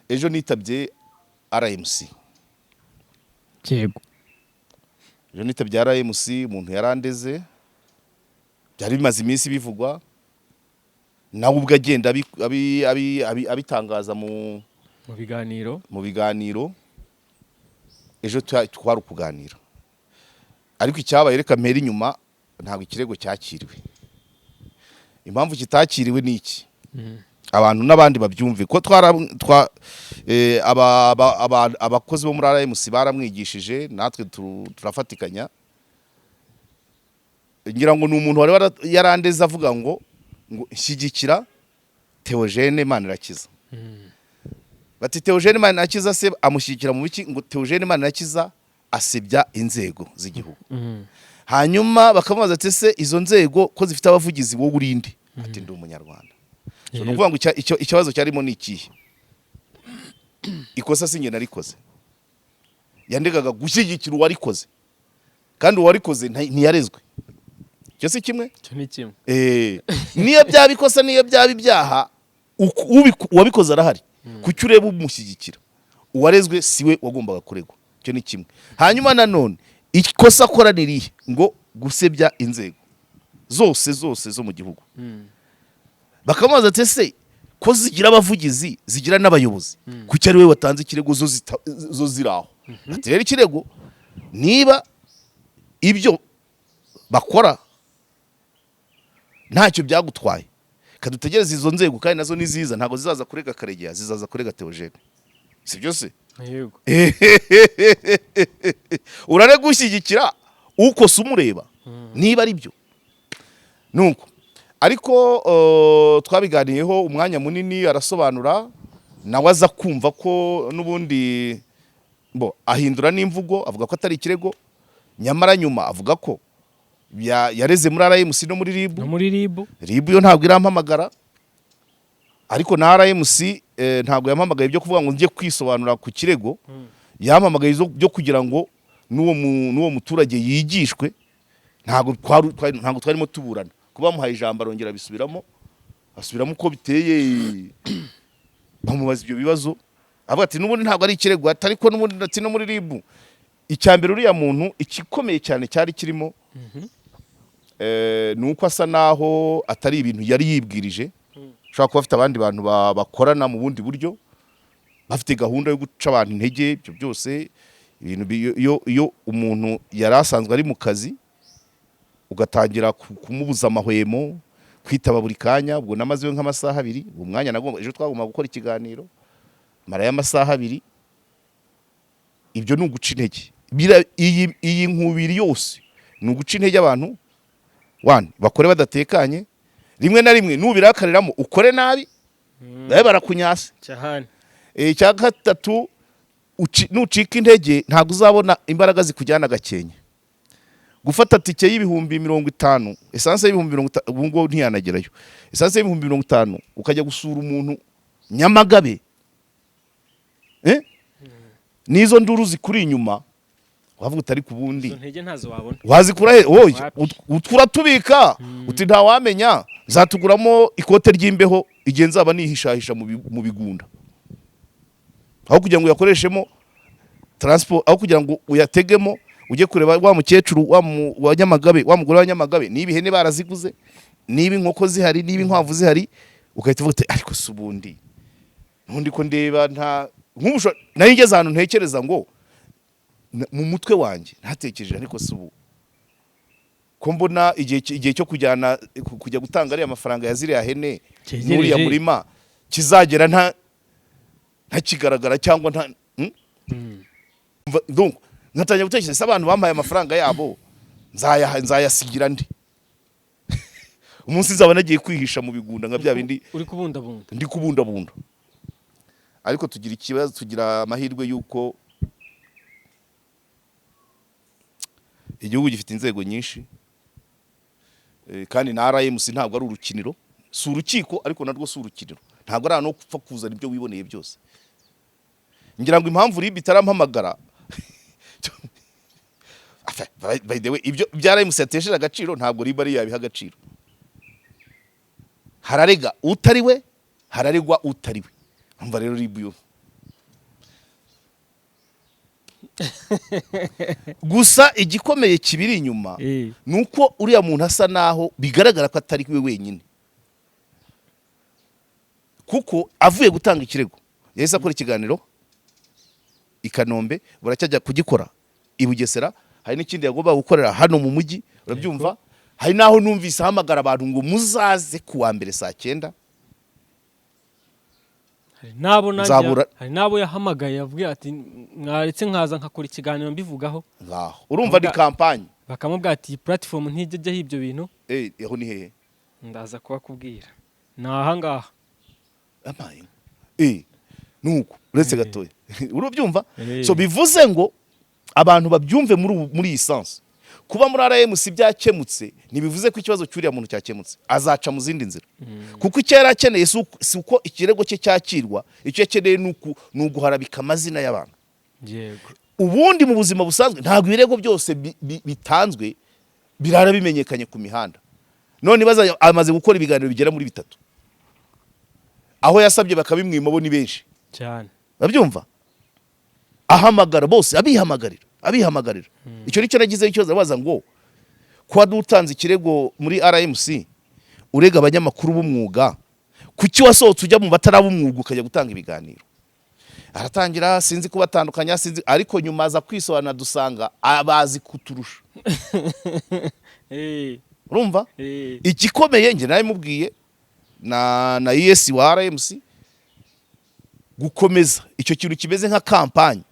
Ejo nitabye RMC. Yego. Ejo nitabye RMC, umuntu yarandeze, byari bimaze iminsi bivugwa, nawe ubwo agenda abitangaza mu biganiro. Ejo twari kuganira, ariko icyabaye reka mpera inyuma, ntabwo ikirego cyakiriwe. Impamvu kitakiriwe ni iki? Abantu n'abandi babyumve ko abakozi bo muri RMC baramwigishije, natwe turafatikanya. Ngira ngo ni umuntu wari yarandeze avuga ngo shyigikira Theogene Manirakiza. Bati Theogene Manirakiza se amushyigikira mu biki? Ngo Theogene Manirakiza asebya inzego z'igihugu. Hanyuma bakamubaza ati se izo nzego ko zifite abavugizi wowe urinde? Ati ndi umunyarwanda. So nukuvuga ngo ikibazo cyarimo ni ikihe? Ikosa singe narikoze. Yandegaga gushyigikira uwarikoze, kandi uwarikoze ntiyarezwe. Cyo si kimwe? Cyo ni kimwe. Niyo byabikosa, niyo byabibyaha, uwabikoze arahari. Kuki ureba umushyigikira? Uwarezwe siwe wagombaga kuregwa. Cyo ni kimwe. Hanyuma nanone ikosa akora nirihe? Ngo gusebya inzego zose zo mu gihugu. Bakamubaza ati se ko zigira abavugizi, zigira n'abayobozi, kuki ari we watanze ikirego zo ziraho? Ati rero ikirego niba ibyo bakora ntacyo byagutwaye, kadutegereza izo nzego, kandi nazo niziza ntago zizaza kurega Karegeya, zizaza kurega Theogene. Si byo se? Yego. Urare gushyigikira ukosa umureba niba ari byo. Nuko ariko twabiganiyeho umwanya munini, arasobanura, nawe aza kumva ko n'ubundi ahindura n'imvugo avuga ko atari ikirego, nyamara nyuma avuga ko yareze muri RMC no muri RIB yo ntabwo irampamagara, ariko na RMC ntabwo yampamagaye byo kuvuga ngo njye kwisobanura ku kirego, yampamagaye byo kugira ngo n'uwo muturage yigishwe. Ntabwo twarimo tuburana, kuba muhaye ijambo arongera asubiramo uko biteye, bamubaza ibyo bibazo avuga ati n'ubundi ntabwo ari ikirego, ariko n'ubundi ndetse no muri RIB. Icyambere uriya muntu ikikomeye cyane cyari kirimo nuko asa naho atari ibintu yari yibwirije, ushobora kuba afite abandi bantu bakorana mu bundi buryo, bafite gahunda yo guca abantu intege. Ibyo byose ibintu iyo umuntu yari asanzwe ari mu kazi ugatangira kumubuza amahwemo, kwitaba buri kanya, ubwo namazeyo nk'amasaha 2, uwo mwanya ejo twagomba gukora ikiganiro mara y'amasaha 2, ibyo ni uguca intege. Iyi nkubiri yose ni uguca intege abantu, bakore badatekanye, rimwe na rimwe nubirakariramo ukore nabi babe barakunyasa cyane. Cya gatatu, nucika intege ntabwo uzabona imbaraga zikujyana gakenye. Gufata tike y'ibihumbi 50, esanse y'ibihumbi 50, ubu ngo ntiyanagerayo, esanse y'ibihumbi 50 ukajya gusura umuntu Nyamagabe, nizo nduru zikuri inyuma, wavuga utari kubundi ntege ntazo wabona, wazikura he? Utwura tubika uti nta wamenya, zatuguramo ikote ry'imbeho igihe nzaba nihishahisha mu bigunda, aho kugira ngo yakoreshemo transport, aho kugira ngo uyategemo ujye kureba wa mukecuru wa Nyamagabe, wa mugore wa Nyamagabe, niba ihene baraziguze, niba inkoko zihari, niba inkwavu zihari, ugahita uvuga ariko subundi ntundi ko ndeba nta nk'ubusho nari ngeze ahantu ntekereza ngo mu mutwe wanjye ntatekereje, ariko subu ko mbona igihe cyo kujya gutanga ari amafaranga ya ziriya hene muri ya murima kizagera nta kigaragara cyangwa nta donc ngatanya gutekereza abantu bampaye amafaranga yabo nzayasigira ndi umunsi nzaba nagiye kwihisha mu bigunda nka bya bindi ndi kubundabunda. Ariko tugira ikibazo, tugira amahirwe yuko igihugu gifite inzego nyinshi, kandi na RMC ntabwo ari urukiniro, si urukiko ariko narwo si urukiniro, ntabwo ari ahantu ho gupfa kuzana ibyo wiboneye byose. Ngira ngo impamvu RIB itarampamagara by the way, ibyo bya RMC yatesheje agaciro ntabwo RIB ari yabiha agaciro. Hararega utariwe, hararegwa utariwe. Umva rero RIB yo gusa igikomeye kibiri inyuma nuko uriya muntu asa naho bigaragara ko atari we wenyine, kuko avuye gutanga ikirego yahise akora ikiganiro i Kanombe, buracyajya kugikora i Bugesera, hari n'ikindi yagomba gukorera hano mu mujyi, urabyumva. Hari naho numvise ahamagara abantu ngo muzaze kuwa mbere saa 9. Hari nabo yahamagaye yavuga ati mwaretse nkaza nkakora ikiganiro mbivugaho ngaho, urumva ni kampanye, bakamubwira ati platform ntijyeho ibyo bintu. Eho ni hehe ndaza kubakubwira naha ngaha amaye nuko uretse gatoya urubyumva. So bivuze ngo abantu babyumve muri iyi sense, kuba muri RMC byakemutse ntibivuze ko ikibazo cyuriya muntu cyakemutse, azaca mu zindi nzira. Kuko icyo yari akeneye si uko ikirego cye cyakirwa, icyo yakeneye ni uguharabika amazina y'abantu. Ubundi mu buzima busanzwe ntabwo ibirego byose bitanzwe birara bimenyekanye ku mihanda. None amaze gukora ibiganiro bigera muri 3, aho yasabye bakabimwima bo ni benshi cyane, babyumva. Ahamagara bose abihamagarira. Icyo nicyo nagize ikibazo, abaza ngo kwa dutanze ikirego muri RMC urega abanyamakuru b'umwuga, kuki wasohotse ujya mu bataraba umwuga ukajya gutanga ibiganiro. Aratangira sinzi kubatandukanya, sinzi, ariko nyuma aza kwisobanura dusanga abazi kuturusha. Urumva igikomeye nge nawe mubwiye na ES wa RMC gukomeza icyo kintu kimeze nka kampanye,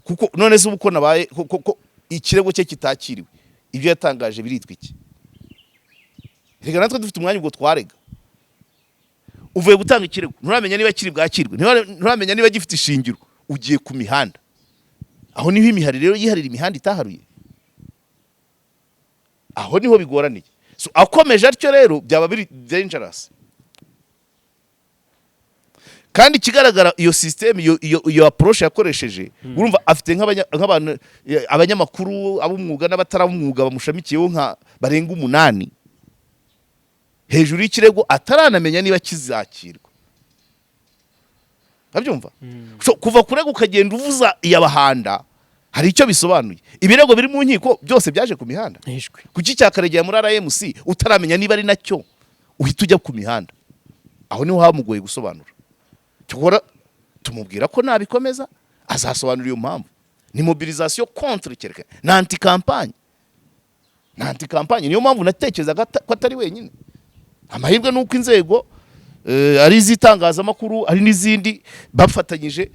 kuko none se ubuko nabaye ko ikirego cye kitakiriwe, ibyo yatangaje biritwa iki? Rega natwe dufite umwanya ubwo twarega, uvuye gutanga ikirego nturamenya niba kiri bwakirwe, nturamenya niba gifite ishingiro, ugiye ku mihanda. Aho niho imihari rero yiharira imihanda itaharuye, aho niho bigoraniye. So akomeje atyo rero byaba biri dangerous. Kandi kigaragara iyo system iyo approach yakoresheje, urumva afite nk'abantu abanyamakuru ab'umwuga n'abatarabumwuga bamushamikiyeho nka barenga 8 hejuru y'ikirego ataranamenya niba kizakirwa. Abyumva? So kuva kurega ukagenda uvuza iyabahanda hari icyo bisobanuye. Ibirego biri mu nkiko byose byaje ku mihanda. Kuki cyakaregeye muri RMC utaramenya niba ari nacyo uhita ujya ku mihanda? Aho niho hamugoye gusobanura. Cyokora tumubwira ko nabikomeza azasobanura iyo mpamvu. Ni mobilisation contre quelqu'un, na anti campagne. Na anti campagne niyo mpamvu natekerezaga ko atari wenyine. Amahirwe nuko inzego ari izitangazamakuru ari n'izindi bafatanyije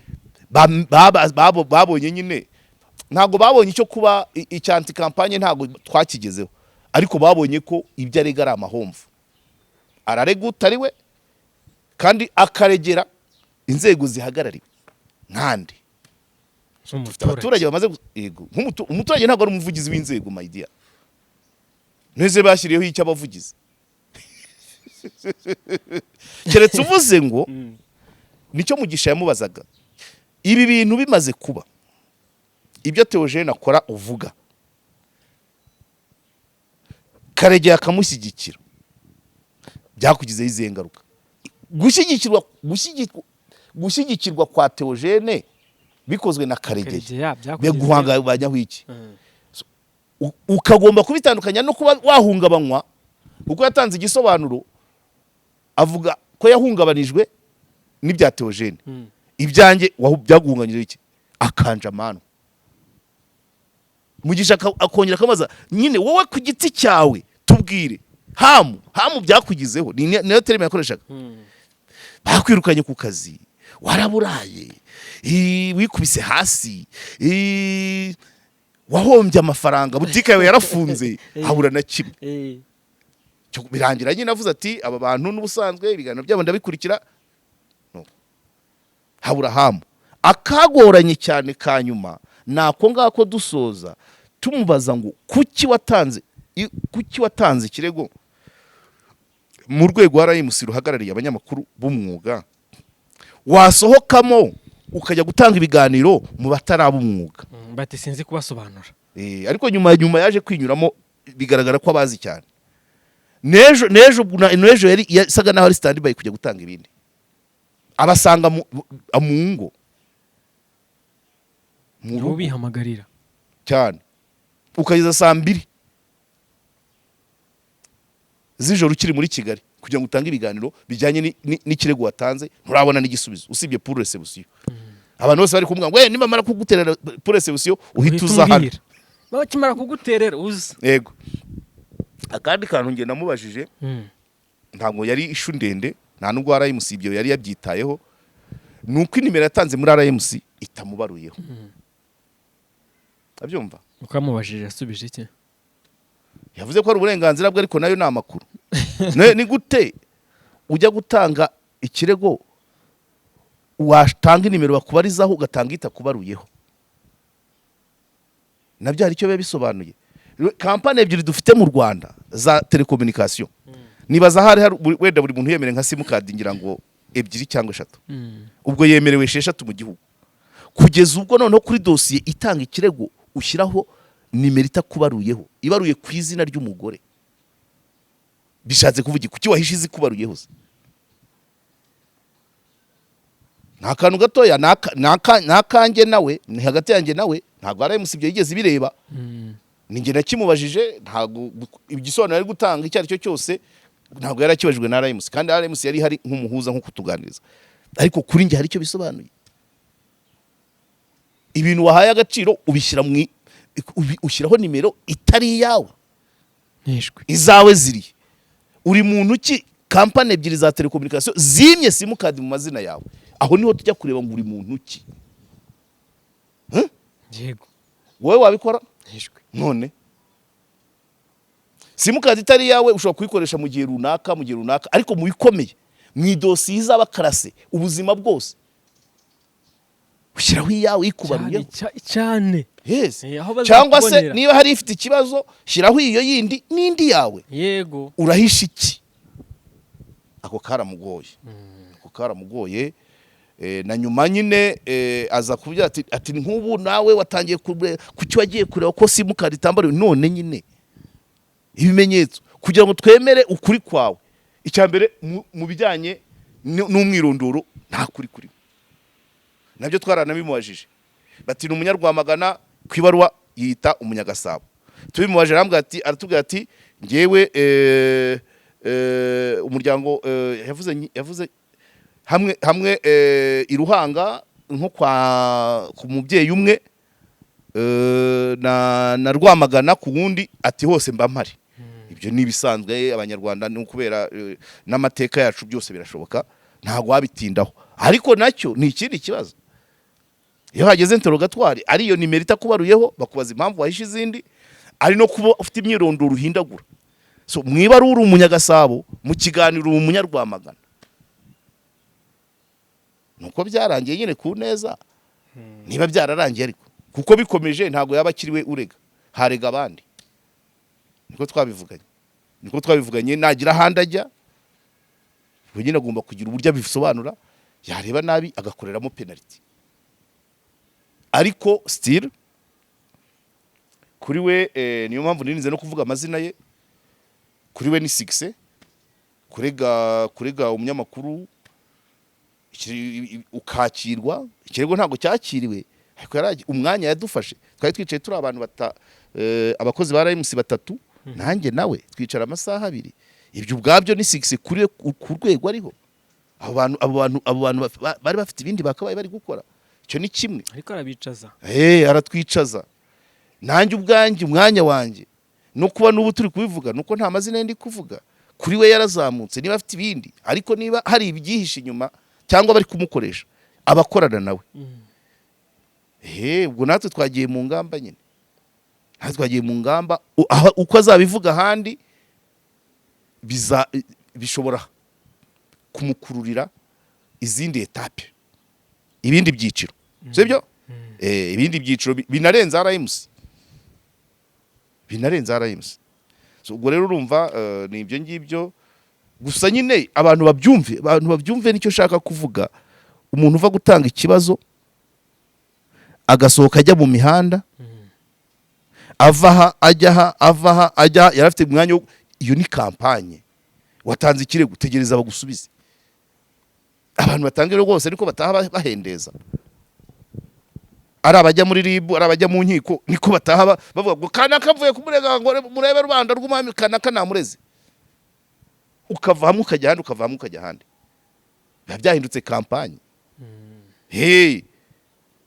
babonye nyine, ntago babonye icyo kuba icya anti campagne, ntago twakigezeho, ariko babonye ko ibyo arega ari amahomvu. Ararega utari we kandi akaregera inzego zihagarariwe nkandi. Abaturage bamaze yego, umuturage ntago ari umuvugizi w'inzego my dear. Neze bashyiriyeho icyo abavugizi. Keretse uvuze ngo nicyo Mugisha yamubazaga. Ibi bintu bimaze kuba, ibyo Theogene akora uvuga, Karegeya akamushyigikira, byakugizeho izihe ngaruka? Gushyigikirwa kwa Theogene bikozwe na Karegeya byaguhangabanyaho iki? Ukagomba kubitandukanya no kuba wahungabanywa, kuko yatanze igisobanuro avuga ko yahungabanijwe n'ibya Theogene. Ibyanjye byaguhunganyije iki? Akanjamano. Mugisha akongera akamaza nyine wowe ku giti cyawe tubwire hamu byakugizeho. Niyo terime yakoreshaga. Bakwirukanye ku kazi, waraburaye, wikubise hasi, wahombye amafaranga, butike yawe yarafunze, habura na kimwe. Birangira nyine avuze ati aba bantu n'ubusanzwe ibiganiro byabo ndabikurikira, no, habura hamu. Akagoranye cyane kanyuma nako ngako dusoza tumubaza ngo kuki watanze ikirego mu rwego RMC ruhagarariye abanyamakuru b'umwuga, wasohokamo ukajya gutanga ibiganiro mu batarabumwuga. Bati sinzi kubasobanura. Ariko nyuma yaje kwinyuramo bigaragara ko abazi cyane. Nejo yari yasaga naho ari standby kujya gutanga ibindi. Abasanga mu ngo. Mu bihamagarira cyane. Ukagiza saa 2 z'ijoro ukiri muri Kigali kugira ngo utange ibiganiro bijyanye n'ikirego watanze, nturabona n'igisubizo usibye pour reception. Abantu bose bari kumwe ngo niba mara kuguterera pour reception uhita uza hano. Bakimara kuguterera uza. Yego. Akandi kantu nge namubajije ntabwo yari ishu ndende, nta nubwo RMC ibyo yari yabyitayeho, nuko inimero yatanze muri RMC itamubaruyeho. Abyumva? Ukamubajije asubije iki? Yavuze ko ari uburenganzira bwe, ariko nayo ni amakuru. Ni gute ujya gutanga ikirego watanga inimero bakubarizaho ugatanga itakubaruyeho? Nabyo hari icyo biba bisobanuye. Kampani ebyiri dufite mu Rwanda za telecommunication, nibaza hari wenda buri muntu yemere nka simukadi ngira ngo 2 cyangwa 3. Ubwo yemerewe 6 mu gihugu. Kugeza ubwo noneho kuri dosiye itanga ikirego ushyiraho nimero itakubaruyeho, ibaruye ku izina ry'umugore. Bishatse kuvuga kuki wahishe izikubaruyeho? Nta kantu gatoya nakanjye nawe, ni hagati yanjye nawe, ntabwo RMC ibyo yigeze bireba. Ninjye nakimubajije, ntabwo igisobanuro ari gutanga icyo ari cyo cyose ntabwo yarakibajijwe na RMC, kandi RMC yari hari nk'umuhuza nko kutuganiriza. Ariko kuri njye hari icyo bisobanuye. Ibintu wahaye agaciro ushyiraho nimero itari yawe, izawe ziri. Uri muntu ki kampani ebyiri za telecommunication zimye simukadi mu mazina yawe? Aho niho tujya kureba ngo uri muntu ki. Yego. Wowe wabikora? None simukadi itari yawe ushobora kuyikoresha mu gihe runaka, ariko mu bikomeye, mu idosiye izaba karase ubuzima bwose ushyiraho iyawe ikubaruyeho cyane. yes Aho cyangwa se bazakubonera. niba hari ifite ikibazo shyiraho iyo yindi n'indi yawe. Yego. Urahisha iki? Ako karamugoye na nyuma nyine aza kubyira ati nk'ubu nawe watangiye kuki wagiye kureba ko simukadi itambariwe none nyine ibimenyetso kugira ngo twemere ukuri kwawe. Icyambere mu bijyanye n'umwirondoro nta kuri kuri nabyo twaranabimubajije bati ni umunyarwamagana ku ibaruwa yita umunyagasabo. Tubimubajije aratubwira ati ngewe umuryango yavuze hamwe iruhanga nko ku mubyeyi umwe na Rwamagana ku wundi ati hose mba mpari. Ibyo ni ibisanzwe abanyarwanda ni ukubera n'amateka yacu byose birashoboka ntago wabitindaho. Ariko nacyo ni ikindi kibazo iyo hageze interrogatoire ariyo nimero itakubaruyeho bakubaza impamvu wahishe izindi ari no kuba ufite imyirondoro uhindagura. So mwiba ruri umunyagasabo mu kiganiro umunyarwamagana nuko byarangiye nyine ku neza niba byararangiye ariko kuko bikomeje ntago yaba akiriwe urega harega abandi. Niko twabivuganye nagira handi ajya nyine agomba kugira uburyo abisobanura yareba nabi agakoreramo penalty. Ariko still kuri we niyo mpamvu nirinze no kuvuga amazina ye. Kuri we ni success kurega umunyamakuru ukakirwa ikirego ntago cyakiriwe ariko yaraje umwanya yadufashe twari twicaye turi abantu abakozi ba RMC batatu nanjye nawe twicara amasaha abiri. Ibyo ubwabyo ni success kuri ku rwego ariho. Abo bantu bari bafite ibindi bakabaye bari gukora. Icyo ni kimwe ariko arabicaza aratwicaza nanjye ubwanjye umwanya wanjye no kuba n'ubu turi kubivuga nuko nta mazina ndi kuvuga. Kuri we yarazamutse niba afite ibindi ariko niba hari ibyihishe inyuma cyangwa bari kumukoresha abakorana nawe ubwo natwe twagiye mu ngamba nyine uko azabivuga ahandi bishobora kumukururira izindi etape ibindi byiciro sibyo ibindi byiciro binarenze RMC. So ubwo rero urumva ni ibyo ngibyo gusa nyine abantu babyumve nicyo shaka kuvuga. Umuntu uva gutanga ikibazo agasohoka ajya mu mihanda avaha ajya yarafite umwanya iyo ni kampanye watanze ikirego gutegereza bagusubize. Abantu batangira rwose niko bataha bahendeza ari abajya muri RIB ari abajya mu nkiko niko bataha bavuga ngo kanaka mvuye kumurega ngo murebe rubanda rw'umwami kanaka namureze ukava hamwe ukajya ahandi biba byahindutse kampanye.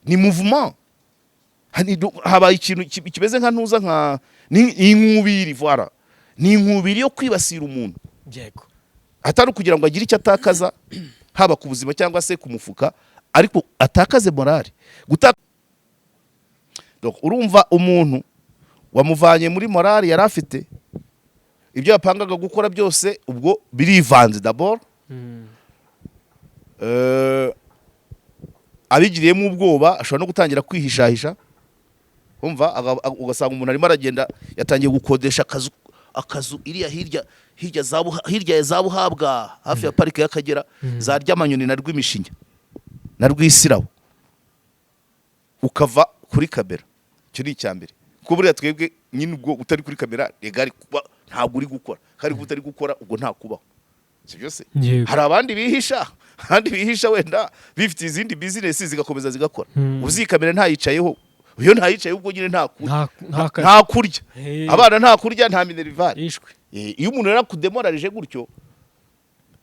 Ni mouvement habaye ikintu kimeze nka ntuza nka inkubiri voilà ni inkubiri yo kwibasira umuntu yego atari kugira ngo agire icyo atakaza haba ku buzima cyangwa se ku mufuka ariko atakaze morale donc urumva umuntu wamuvanye muri morale yari afite ibyo yapangaga gukora byose ubwo birivanze d'abord abigiriyemo ubwoba ashobora no gutangira kwihishahisha umva ugasanga umuntu arimo aragenda yatangiye gukodesha akazu iriya hirya za Buhabwa hafi ya parike y'Akagera za Ryamanyoni na Rwimishinya na Rwisirabo ukava kuri kamera. Icyo ni icyambere kuko buriya twebwe nyine ubwo utari kuri kamera regari kuba ntabwo uri gukora kandi utari gukora ubwo nta kubaho sibyo se. Hari abandi bihisha wenda bifite izindi business zigakomeza zigakora uzi kamera ntayicayeho uyo ntayicaye ubwo nyine nta kurya abana nta kurya nta minerivare iyo umuntu yarakudemorarije gutyo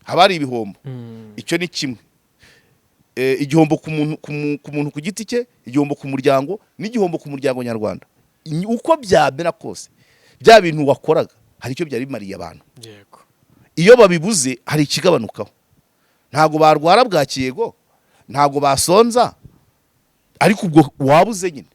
haba ari ibihombo. Icyo ni kimwe igihombo ku muntu ku giti cye igihombo ku muryango n'igihombo ku muryango nyarwanda uko byabera kose bya bintu wakoraga hari icyo byari bimariye abantu iyo babibuze hari ikigabanukaho. Ntago barwara bwakiyego ntago basonza ariko ubwo wabuze nyine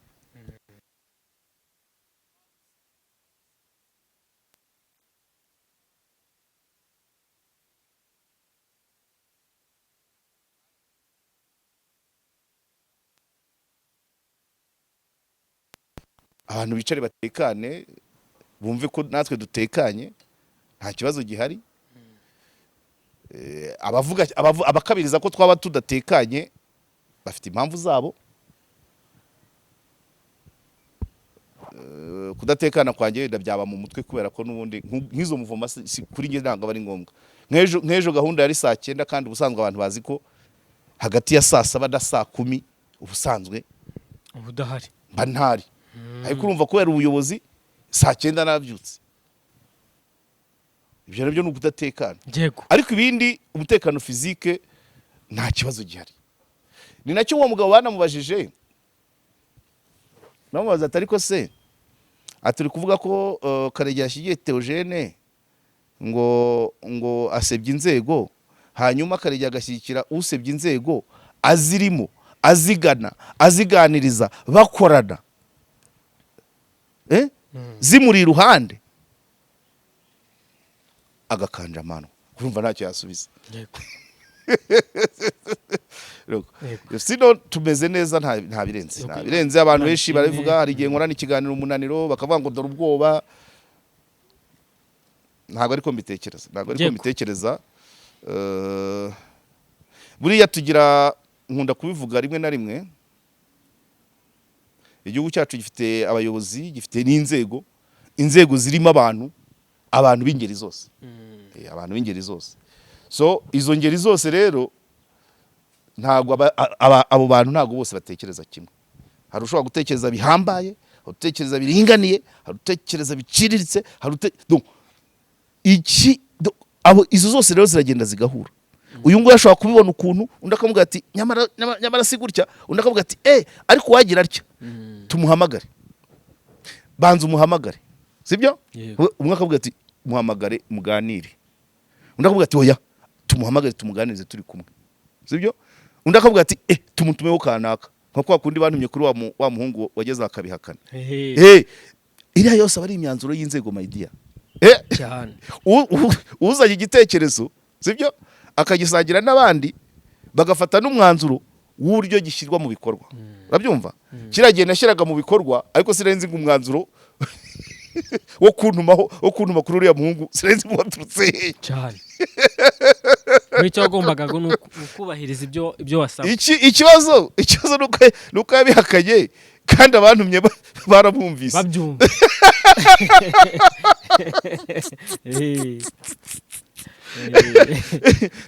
abantu bicare batekane bumve ko natwe dutekanye nta kibazo gihari. Abakabiriza ko twaba tudatekanye bafite impamvu zabo. Kudatekana kwanjye byaba mu mutwe kubera ko n'ubundi nk'izo muvoma kuri nge ntabwo ari ngombwa. Nk'ejo gahunda yari 9 kandi ubusanzwe abantu bazi ko hagati ya 7 na 10 ubusanzwe ubudahari mba ntari. Ariko urumva kubera ubuyobozi 9 nabyutse. Ibyo nabyo ni ukudatekana. Ariko ibindi umutekano physique nta kibazo gihari. Ni nacyo uwo mugabo banamubajije namubaza atari ko se aturi kuvuga ko Karegeya yashigiye Theogene ngo asebye inzego, hanyuma Karegeya agashyikira usebye inzego azirimo azigana aziganiriza bakorana zimuri iruhande agakanja amano kurumva ntacyo yasubiza. Sino tumeze neza nta birenze abantu benshi baravuga hari igihe nkorana ikiganiro umunaniro bakavuga ngo dore ubwoba. Ntabwo ariko mbitekereza buriya tugira nkunda kubivuga rimwe na rimwe igihugu cyacu gifite abayobozi gifite inzego zirimo abantu b'ingeri zose. Abantu b'ingeri zose. So izo ngeri zose rero ntago abo bantu ntago bose batekereza kimwe. Hari ushobora gutekereza bihambaye, hari utekereza biringaniye, hari utekereza biciriritse, izo zose rero ziragenda zigahura. Uyu nguyu ashobora kubibona ukuntu undi akavuga ati nyamara si gutya, undi akavuga ati ariko wagira atya tumuhamagare, banza umuhamagare, sibyo? Umwe akavuga ati muhamagare muganire, undi akavuga ati oya tumuhamagare tumuganirize turi kumwe, sibyo? Undi akavuga ati tumutumeho kanaka nko kwa kundi bantumye kuri wa muhungu wageze akabihakana. Iriya yose aba ari imyanzuro y'inzego my dear. Cyane uzanye igitekerezo, sibyo? Akagisangira n'abandi bagafata n'umwanzuro w'uburyo gishyirwa mu bikorwa. Urabyumva? Kiragiye nashyiraga mu bikorwa ariko sirenze umwanzuro wo kuntuma kuri uriya muhungu sirenze waturutse cyane. Nicyo wagombaga kubahiriza ibyo wasaba. Ikibazo nuko yabihakanye kandi abantumye barabumvise babyumva.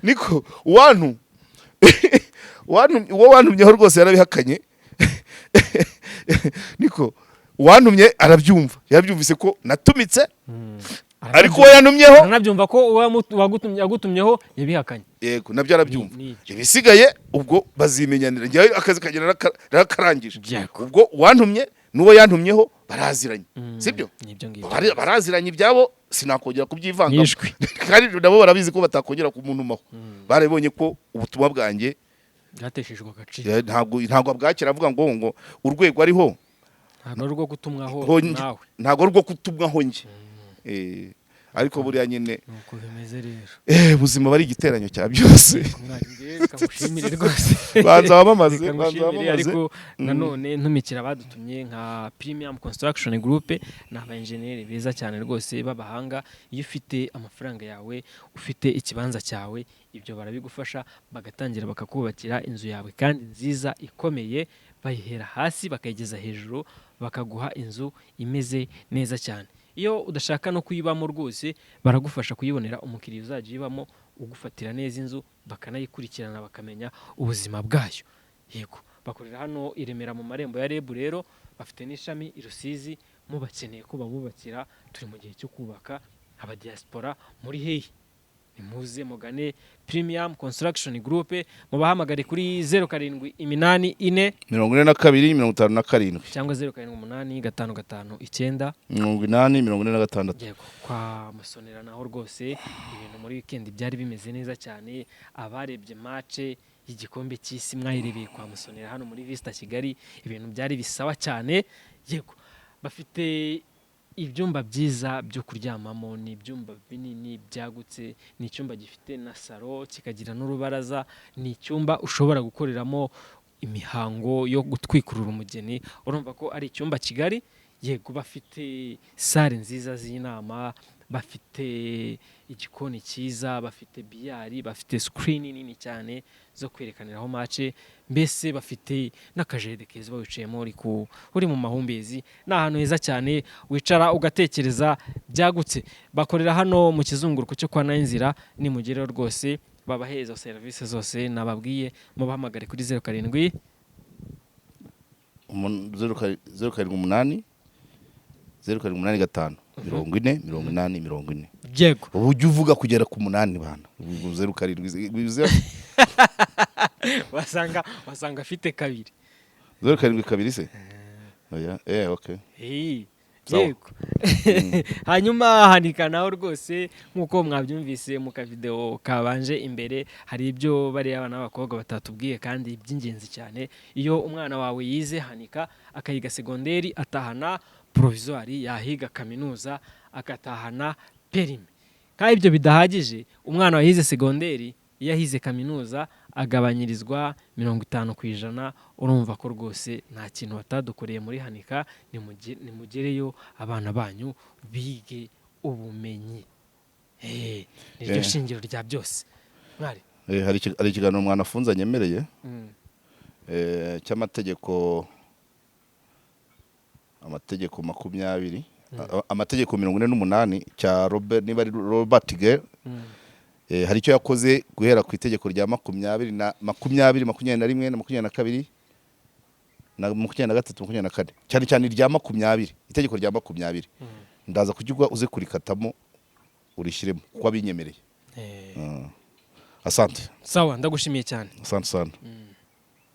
Niko wantumyeho rwose yarabihakanye. Niko wantumye arabyumva, yarabyumvise ko natumitse ariko we yantumyeho aranabyumva ko yagutumyeho yabihakanye. Yego nabyo arabyumva. Ibisigaye ubwo bazimenyanira njye akazi kagera rakarangije. Ubwo wantumye nuwo yantumyeho baraziranye, sibyo? Baraziranye ibyabo sinakongera kubyivanga kandi nabo barabizi ko batakongera kumuntumaho. Barabonye ko ubutumwa bwanjye bwateshejwe agaciro. Ntabwo bwakira avuga ngo urwego ariho ntabwo ari rwo gutumwaho nawe, ntabwo ari rwo gutumwaho njye. Ariko buriya nyine nuko bimeze rero. Ubuzima bari igiteranyo cya byose. Kamushimire rwose. Banza wamamaze. Ariko nanone ntumikira badutumye nka Premium Construction Group ni abaenjeneri beza cyane rwose b'abahanga. Iyo ufite amafaranga yawe, ufite ikibanza cyawe, ibyo barabigufasha bagatangira bakakubakira inzu yawe kandi nziza ikomeye, bayihera hasi bakayigeza hejuru, bakaguha inzu imeze neza cyane. Iyo udashaka no kuyibamo rwose baragufasha kuyibonera umukiriya uzajya yibamo, ugufatira neza inzu bakanayikurikirana bakamenya ubuzima bwayo. Yego bakorera hano i Remera mu marembo ya REB. Rero bafite n'ishami i Rusizi, mubakeneye ko babubakira, turi mu gihe cyo kubaka. Aba diaspora muri hehe nimuze mugane Premium Construction Group, mubahamagare kuri 0784 42 cyangwa 078559 8046. Yego kwa Musonera naho rwose ibintu muri weekend byari bimeze neza cyane. Abarebye match y'igikombe cy'isi mwayirebeye kwa Musonera hano muri Vista Kigali, ibintu byari bisawa cyane. Yego bafite ibyumba byiza byo kuryamamo, ni ibyumba binini byagutse, ni icyumba gifite na salo kikagira n'urubaraza, ni icyumba ushobora gukoreramo imihango yo gutwikurura umugeni. Urumva ko ari icyumba kigari yego bafite sale nziza z'inama, bafite igikoni cyiza, bafite biyari, bafite screen nini cyane zo kwerekaniraho match, mbese bafite n'akajede keza bawicayemo uri mu mahumbezi. Ni ahantu heza cyane wicara ugatekereza byagutse. Bakorera hano mu kizunguruko cyo kwa Nayinzira, ni mugero rwose babaheza serivisi zose nababwiye. Mubahamagare kuri 07 078 085 40 yego ubu ujya uvuga kugera ku 8 bana 07 wasanga afite kabiri 07 se oya okay yego hanyuma Hanika naho rwose nkuko mwabyumvise mu kavideo kabanje imbere, hari ibyo bari abana b'abakobwa batatubwiye kandi by'ingenzi cyane. Iyo umwana wawe yize Hanika akayiga segonderi, atahana provisoire, yahiga kaminuza agatahana perime. Kandi ibyo bidahagije, umwana wahize segonderi iyo ahize kaminuza agabanyirizwa 50%. Urumva ko rwose nta kintu batadukoreye muri Hanika. Nimugereyo abana banyu bige ubumenyi, niryo shingiro rya byose. Mwari hari ikiganiro umwana afunze anyemereye cy'amategeko 20 amategeko 48 cya Robert Gale. Hari icyo yakoze guhera ku itegeko rya 20 na 20 21 na 22 na 23 24 cyane cyane rya 20 itegeko rya 20 ndaza kujyugwa uze kurikatamo urishyiremo kuko abinyemereye. Asante. Sawa, ndagushimiye cyane. Asante sana.